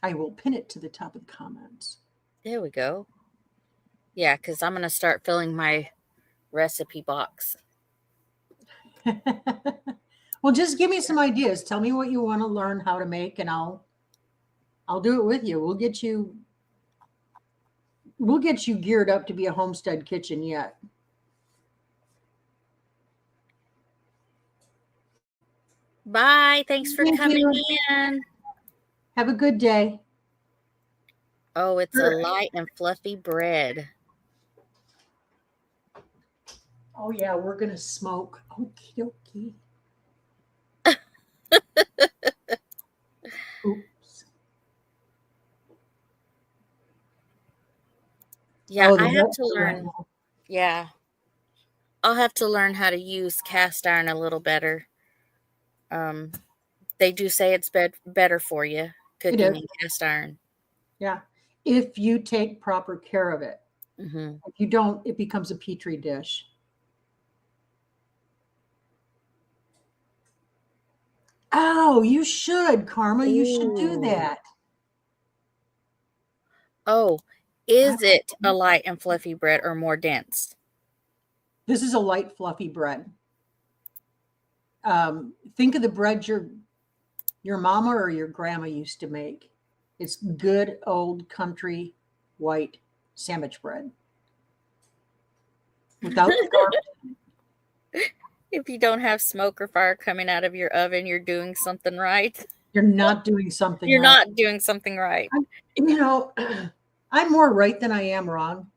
I will pin it to the top of the comments. There we go. Yeah, because I'm going to start filling my recipe box. Well, just give me some ideas. Tell me what you want to learn how to make, and I'll do it with you. We'll get you geared up to be a homestead kitchen yet. Bye. Thanks for Thank coming you. in. Have a good day. Oh, it's a light and fluffy bread. Oh yeah, we're gonna smoke. Okie dokie. Oops. Yeah, Oh, I the have to nuts are learn. right. Yeah. I'll have to learn how to use cast iron a little better. They do say it's better for you It cooking is. in cast iron. Yeah, if you take proper care of it. Mm-hmm. If you don't, it becomes a petri dish. Oh, you should, Karma. You should do Ooh. that. Oh, is it a light and fluffy bread or more dense? This is a light, fluffy bread. Think of the bread your mama or your grandma used to make. It's good old country white sandwich bread without the garbage. If you don't have smoke or fire coming out of your oven, you're doing something right. You're not doing something You're right. not doing something right. You know, I'm more right than I am wrong.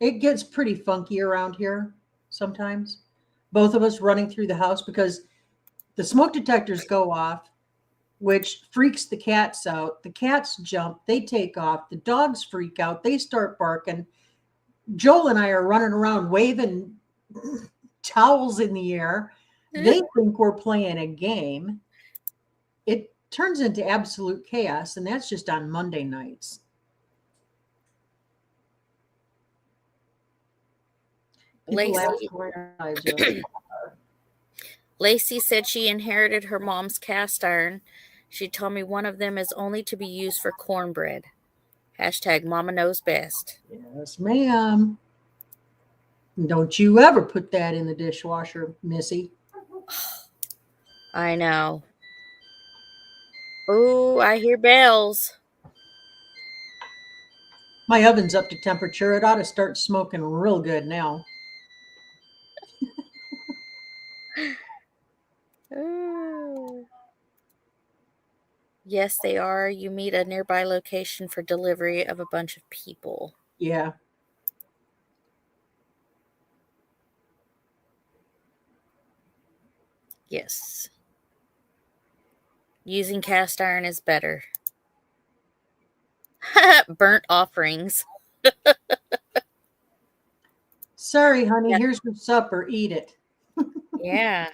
It gets pretty funky around here sometimes. Both of us running through the house because the smoke detectors go off, which freaks the cats out. The cats jump, they take off. The dogs freak out, they start barking. Joel and I are running around waving towels in the air. They think we're playing a game. It turns into absolute chaos, and that's just on Monday nights. Lacey said she inherited her mom's cast iron. She told me one of them is only to be used for cornbread. Hashtag Mama knows best. Yes, ma'am. Don't you ever put that in the dishwasher, Missy. I know. Oh, I hear bells. My oven's up to temperature. It ought to start smoking real good now. Ooh. Yes, they are. You meet a nearby location for delivery of a bunch of people. Yeah. Yes. Using cast iron is better. Burnt offerings. Sorry, honey. Yeah. Here's your supper. Eat it. Yeah.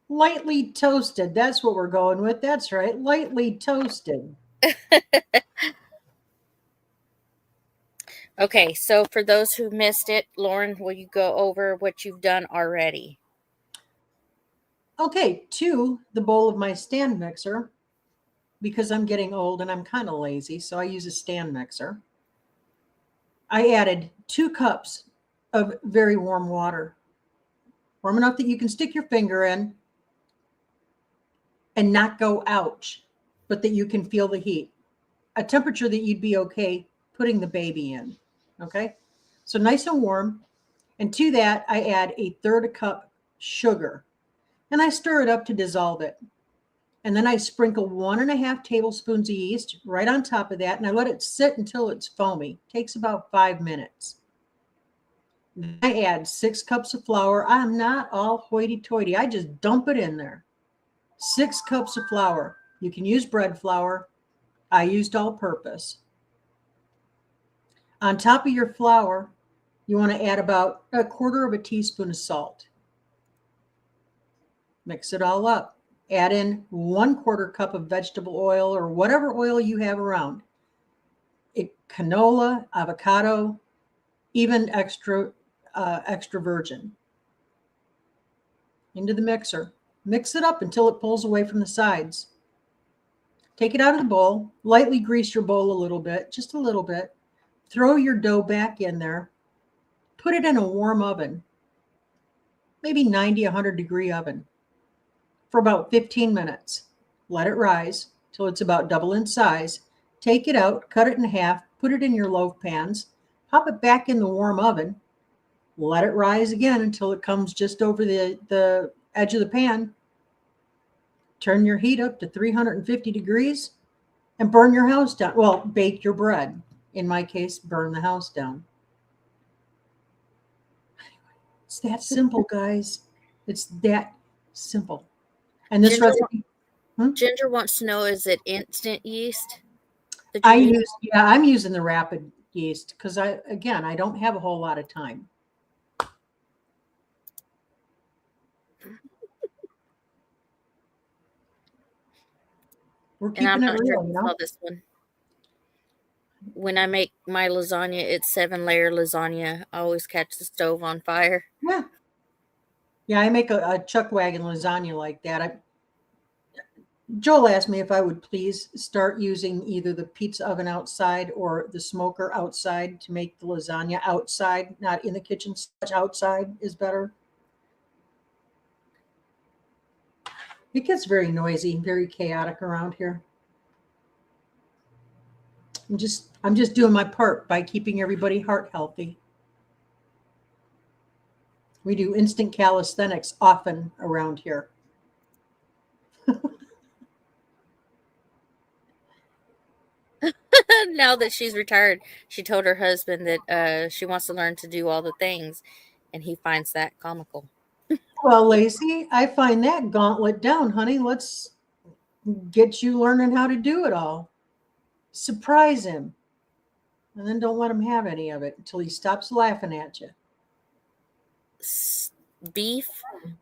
Lightly toasted. That's what we're going with. That's right. Lightly toasted. Okay, so for those who missed it, Lauren, will you go over what you've done already? Okay, to the bowl of my stand mixer, because I'm getting old and I'm kind of lazy, so I use a stand mixer. I added 2 cups of very warm water, warm enough that you can stick your finger in and not go ouch, but that you can feel the heat. A temperature that you'd be okay putting the baby in. Okay, so nice and warm. And to that, I add a 1/3 cup sugar and I stir it up to dissolve it. And then I sprinkle 1.5 tablespoons of yeast right on top of that, and I let it sit until it's foamy. It takes about 5 minutes. Then I add 6 cups of flour. I'm not all hoity-toity. I just dump it in there. 6 cups of flour. You can use bread flour. I used all-purpose. On top of your flour, you want to add about 1/4 teaspoon of salt. Mix it all up. Add in 1/4 cup of vegetable oil or whatever oil you have around. Canola, avocado, even extra virgin. Into the mixer. Mix it up until it pulls away from the sides. Take it out of the bowl. Lightly grease your bowl a little bit, just a little bit. Throw your dough back in there. Put it in a warm oven, maybe 90, 100-degree oven, for about 15 minutes. Let it rise till it's about double in size. Take it out, cut it in half, put it in your loaf pans, pop it back in the warm oven, let it rise again until it comes just over the edge of the pan. Turn your heat up to 350 degrees and burn your house down. Well, bake your bread. In my case, burn the house down. It's that simple, guys. It's that simple. And this Ginger, recipe, Ginger wants to know, is it instant yeast? I'm using the rapid yeast because I don't have a whole lot of time. We're And I'm keeping it not sure real, if you you know? saw this one. When I make my lasagna, it's 7-layer lasagna. I always catch the stove on fire. Yeah. Yeah, I make a chuck wagon lasagna like that. Joel asked me if I would please start using either the pizza oven outside or the smoker outside to make the lasagna outside, not in the kitchen. Outside is better. It gets very noisy, very chaotic around here. I'm just doing my part by keeping everybody heart healthy. We do instant calisthenics often around here. Now that she's retired, she told her husband that she wants to learn to do all the things, and he finds that comical. Well, Lacey, I find that gauntlet down, honey. Let's get you learning how to do it all. Surprise him. And then don't let him have any of it until he stops laughing at you. Beef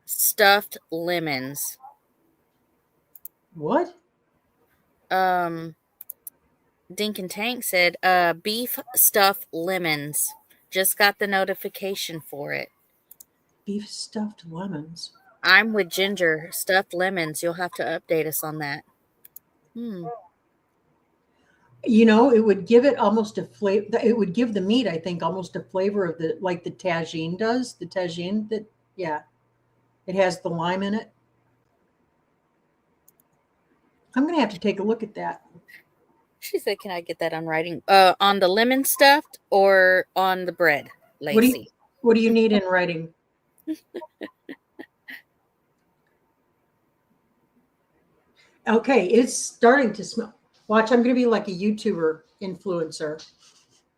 stuffed lemons. What? Dink and Tank said, beef stuffed lemons. Just got the notification for it. Beef stuffed lemons. I'm with Ginger. Stuffed lemons. You'll have to update us on that. You know, it would give it almost a flavor. It would give the meat, I think, almost a flavor of like the tagine does. The tagine it has the lime in it. I'm going to have to take a look at that. She said, can I get that on writing? On the lemon stuffed or on the bread, Lacey? What do you need in writing? Okay, it's starting to smell. Watch, I'm going to be like a YouTuber influencer.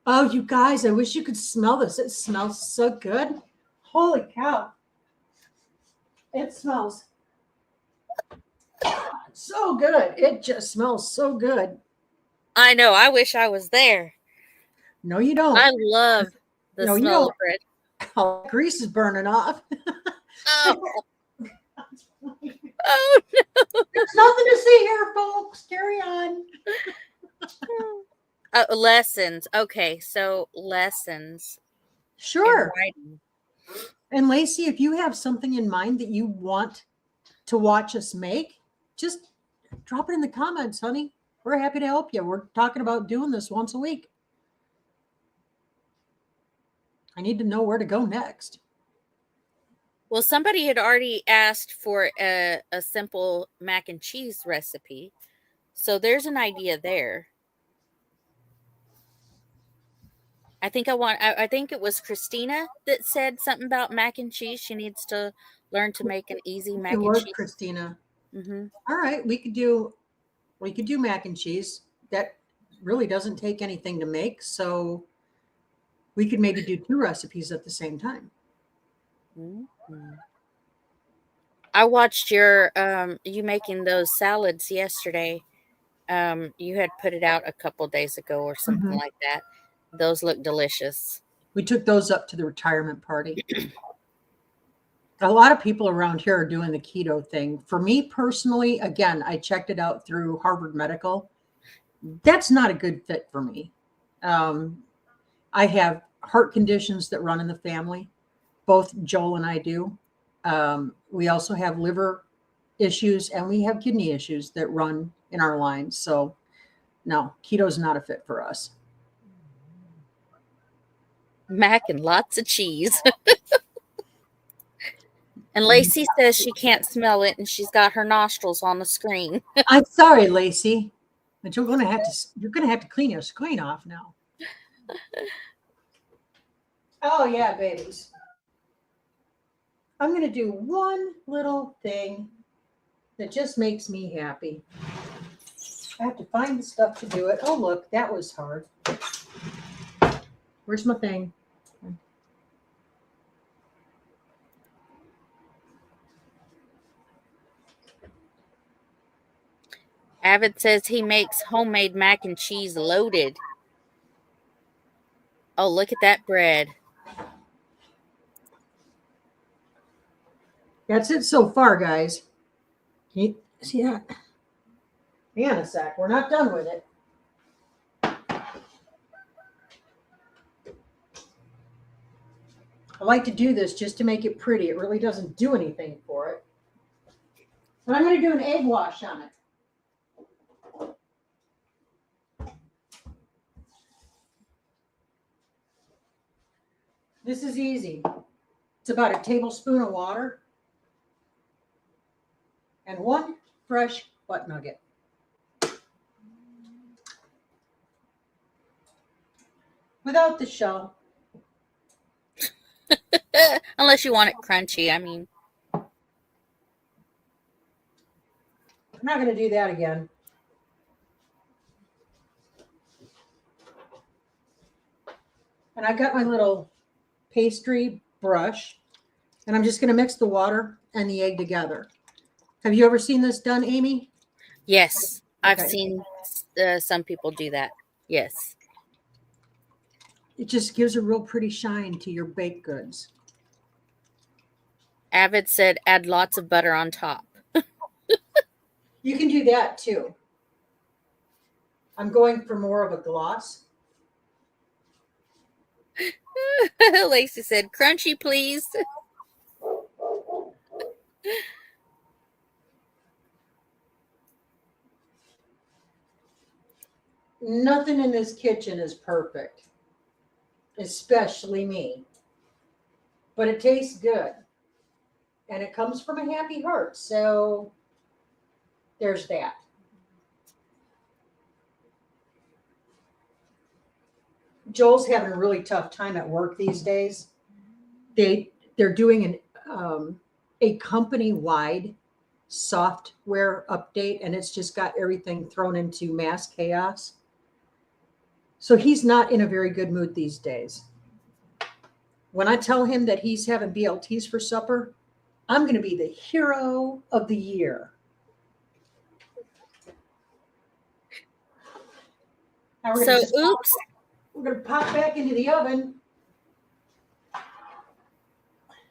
Oh, you guys, I wish you could smell this. It smells so good. Holy cow. It smells so good. It just smells so good. I know. I wish I was there. No, you don't. I love the smell of bread. Oh, grease is burning off. Oh. Oh, There's nothing to see here, folks. Carry on. lessons. Okay, so lessons in Sure. writing. And Lacey, if you have something in mind that you want to watch us make, just drop it in the comments, honey. We're happy to help you. We're talking about doing this once a week. I need to know where to go next. Well, somebody had already asked for a simple mac and cheese recipe. So there's an idea there. I think it was Christina that said something about mac and cheese. She needs to learn to make an easy It mac and was cheese. Christina. Mm-hmm. All right, we could do mac and cheese. That really doesn't take anything to make, so we could maybe do 2 recipes at the same time. Mm-hmm. I watched your you making those salads yesterday. You had put it out a couple days ago or something like that. Those look delicious. We took those up to the retirement party. A lot of people around here are doing the keto thing. For me personally, again, I checked it out through Harvard Medical. That's not a good fit for me. I have heart conditions that run in the family. Both Joel and I do. We also have liver issues and we have kidney issues that run in our lines. So, no, keto is not a fit for us. Mac and lots of cheese. And Lacey says she can't smell it, and she's got her nostrils on the screen. I'm sorry, Lacey, but you're gonna have to clean your screen off now. Oh yeah, babies. I'm gonna do one little thing that just makes me happy. I have to find the stuff to do it. Oh look, that was hard. Where's my thing? Avid says he makes homemade mac and cheese loaded. Oh, look at that bread. That's it so far, guys. Can you see that? Hang on a sec. We're not done with it. I like to do this just to make it pretty. It really doesn't do anything for it. But I'm going to do an egg wash on it. This is easy. It's about a tablespoon of water and 1 fresh butt nugget. Without the shell. Unless you want it crunchy. I mean, I'm not going to do that again. And I got my little pastry brush, and I'm just going to mix the water and the egg together. Have you ever seen this done, Amy? yes, I've Okay. seen some people do that. Yes. It just gives a real pretty shine to your baked goods. Avid said add lots of butter on top. You can do that too. I'm going for more of a gloss. Lacey said crunchy, please. Nothing in this kitchen is perfect, especially me. But it tastes good. And it comes from a happy heart. So there's that. Joel's having a really tough time at work these days. They're doing a company-wide software update, and it's just got everything thrown into mass chaos. So he's not in a very good mood these days. When I tell him that he's having BLTs for supper, I'm going to be the hero of the year. Now we're So, gonna oops. we're going to pop back into the oven.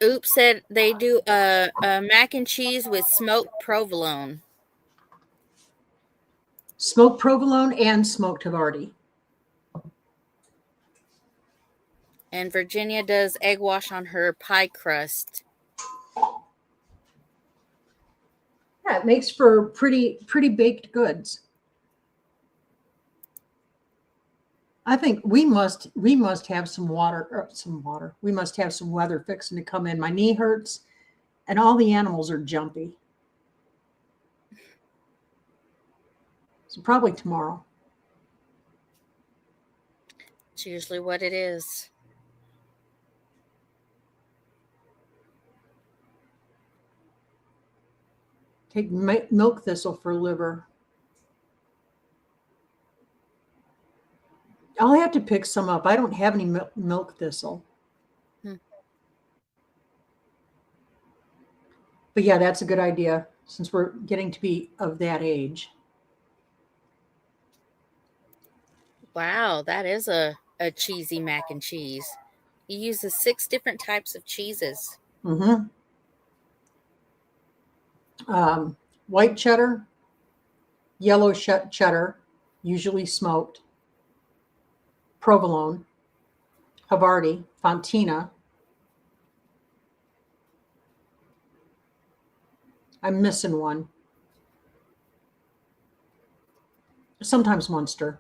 Oops said they do a mac and cheese with smoked provolone. Smoked provolone and smoked Havarti. And Virginia does egg wash on her pie crust. Yeah, it makes for pretty baked goods. I think we must have some water. We must have some weather fixing to come in. My knee hurts, and all the animals are jumpy. So probably tomorrow. It's usually what it is. Take milk thistle for liver. I'll have to pick some up. I don't have any milk thistle. But yeah, that's a good idea since we're getting to be of that age. Wow, that is a cheesy mac and cheese. He uses 6 different types of cheeses. Mm-hmm. White cheddar, yellow cheddar, usually smoked, provolone, Havarti, Fontina. I'm missing one. Sometimes Munster.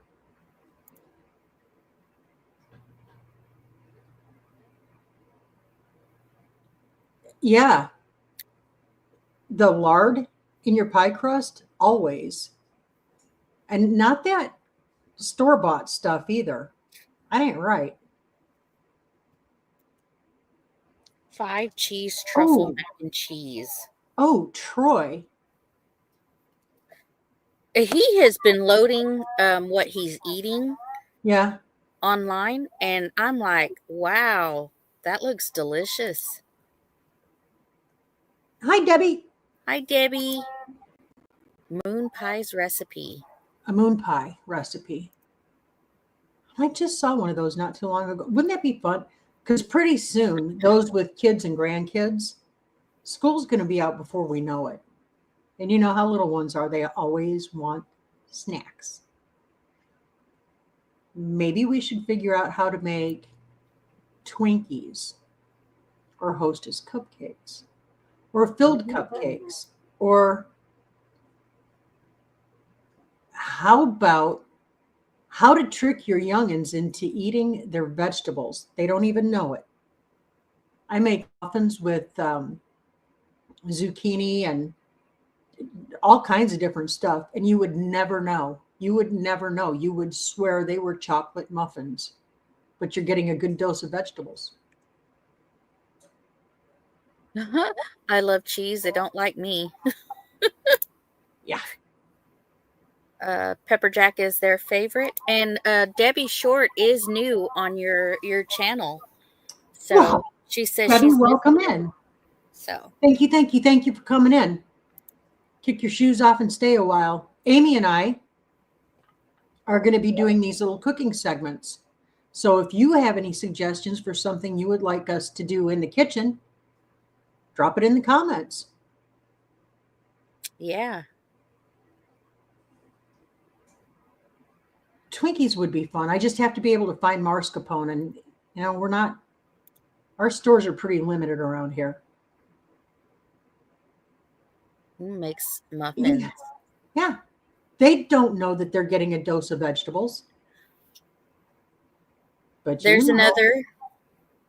Yeah. The lard in your pie crust, always. And not that store-bought stuff either. I ain't right. 5 cheese truffle Oh, mac and cheese. oh, Troy. He has been loading what he's eating Yeah. online, and I'm like, wow, that looks delicious. Hi, Debbie. Hi, Debbie. Moon pies recipe. A moon pie recipe. I just saw one of those not too long ago. Wouldn't that be fun? Because pretty soon, those with kids and grandkids, school's going to be out before we know it. And you know how little ones are. They always want snacks. Maybe we should figure out how to make Twinkies or Hostess cupcakes or filled cupcakes. Or how about how to trick your youngins into eating their vegetables? They don't even know it. I make muffins with zucchini and all kinds of different stuff, and you would never know. You would never know. You would swear they were chocolate muffins, but you're getting a good dose of vegetables. I love cheese. They don't like me. Yeah. Pepper Jack is their favorite, and Debbie Short is new on your channel. So Well, she says Debbie, she's welcome in. So Thank you for coming in. Kick your shoes off and stay a while. Amy and I are going to be doing these little cooking segments. So if you have any suggestions for something you would like us to do in the kitchen, drop it in the comments. Yeah. Twinkies would be fun. I just have to be able to find mascarpone, and our stores are pretty limited around here. Who makes muffins? Yeah. They don't know that they're getting a dose of vegetables. But there's another.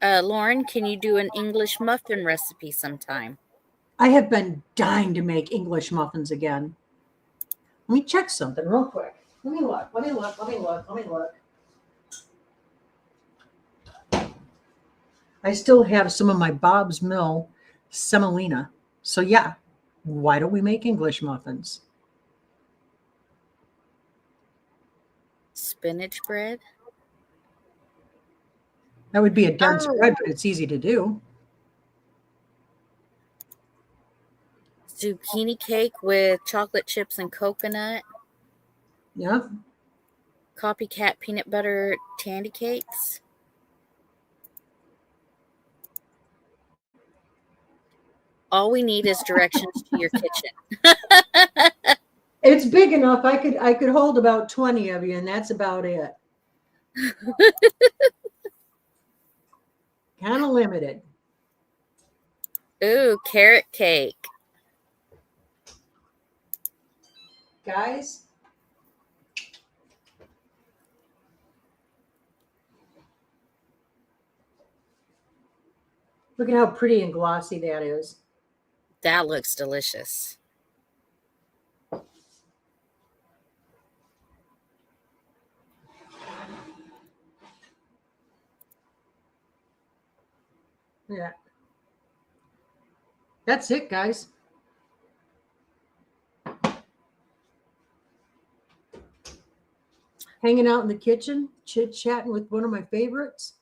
Lauren, can you do an English muffin recipe sometime? I have been dying to make English muffins again. Let me check something real quick. Let me look. I still have some of my Bob's Mill semolina. So yeah, why don't we make English muffins? Spinach bread? That would be a dense bread, but it's easy to do. Zucchini cake with chocolate chips and coconut. Yeah. Copycat peanut butter tandy cakes. All we need is directions to your kitchen. It's big enough. I could hold about 20 of you, and that's about it. Kind of limited. Ooh, carrot cake. Guys, look at how pretty and glossy that is. That looks delicious. Yeah. That's it, guys. Hanging out in the kitchen, chit-chatting with one of my favorites.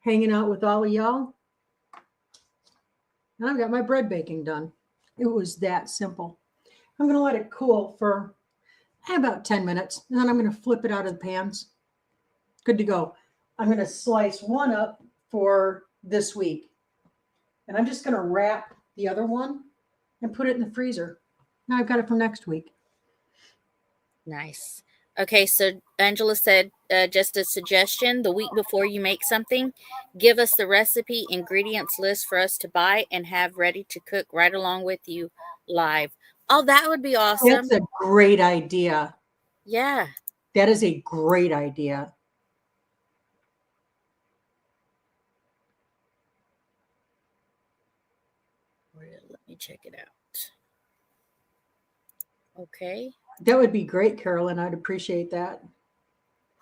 Hanging out with all of y'all. And I've got my bread baking done. It was that simple. I'm going to let it cool for about 10 minutes, and then I'm going to flip it out of the pans. Good to go. I'm going to slice one up for this week, and I'm just going to wrap the other one and put it in the freezer. Now I've got it for next week. Nice. Okay, so Angela said, just a suggestion, the week before you make something, give us the recipe ingredients list for us to buy and have ready to cook right along with you live. Oh, that would be awesome. That's a great idea. Yeah. That is a great idea. Let me check it out. Okay. That would be great, Carolyn. I'd appreciate that.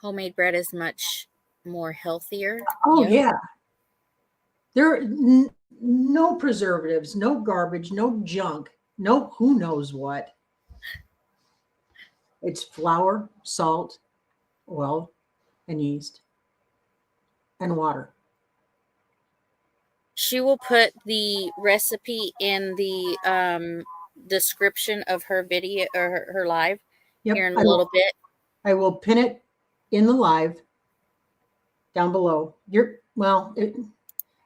Homemade bread is much more healthier. Oh, yeah. There are no preservatives, no garbage, no junk, no who knows what. It's flour, salt, oil, and yeast, and water. She will put the recipe in the description of her video or her live here in a little bit. I will pin it in the live down below. And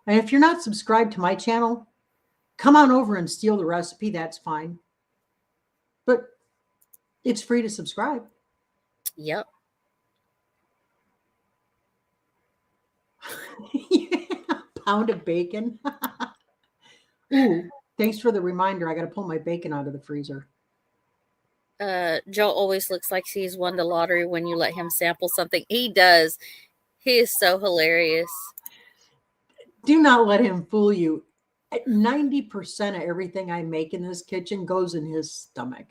if you're not subscribed to my channel, come on over and steal the recipe. That's fine. But it's free to subscribe. Yep. Yeah, pound of bacon. Ooh, thanks for the reminder. I got to pull my bacon out of the freezer. Joe always looks like he's won the lottery when you let him sample something. He does. He is so hilarious. Do not let him fool you. 90% of everything I make in this kitchen goes in his stomach.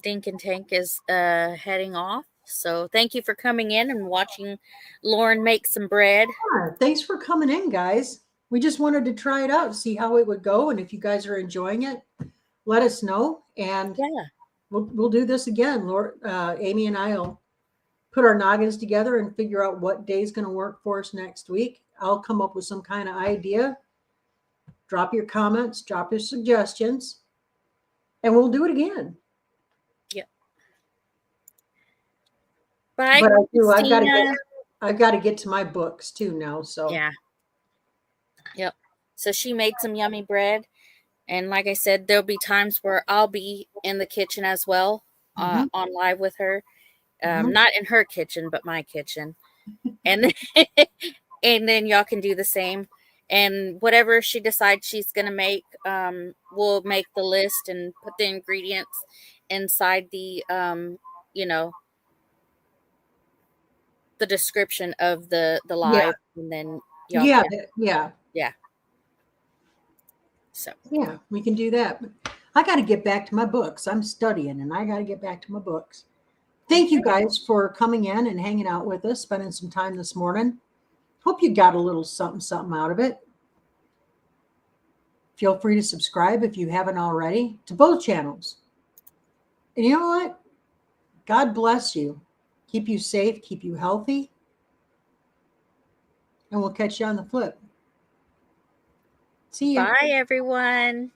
Dink and Tank is heading off. So thank you for coming in and watching Lauren make some bread. Yeah, thanks for coming in, guys. We just wanted to try it out, see how it would go. And if you guys are enjoying it, let us know. And yeah, we'll do this again. Amy and I will put our noggins together and figure out what day is going to work for us next week. I'll come up with some kind of idea. Drop your comments, drop your suggestions, and we'll do it again. Yep. Bye, but I've got to get to my books too now. So yeah. Yep. So she made some yummy bread. And like I said, there'll be times where I'll be in the kitchen as well, on live with her. Not in her kitchen, but my kitchen. And and then y'all can do the same. And whatever she decides she's going to make, we'll make the list and put the ingredients inside the, the description of the live. And then y'all yeah. So yeah, we can do that. I got to get back to my books. I'm studying and I got to get back to my books. Thank you guys for coming in and hanging out with us, spending some time this morning. Hope you got a little something out of it. Feel free to subscribe if you haven't already to both channels. And you know what? God bless you. Keep you safe, keep you healthy. And we'll catch you on the flip. See you. Bye, everyone.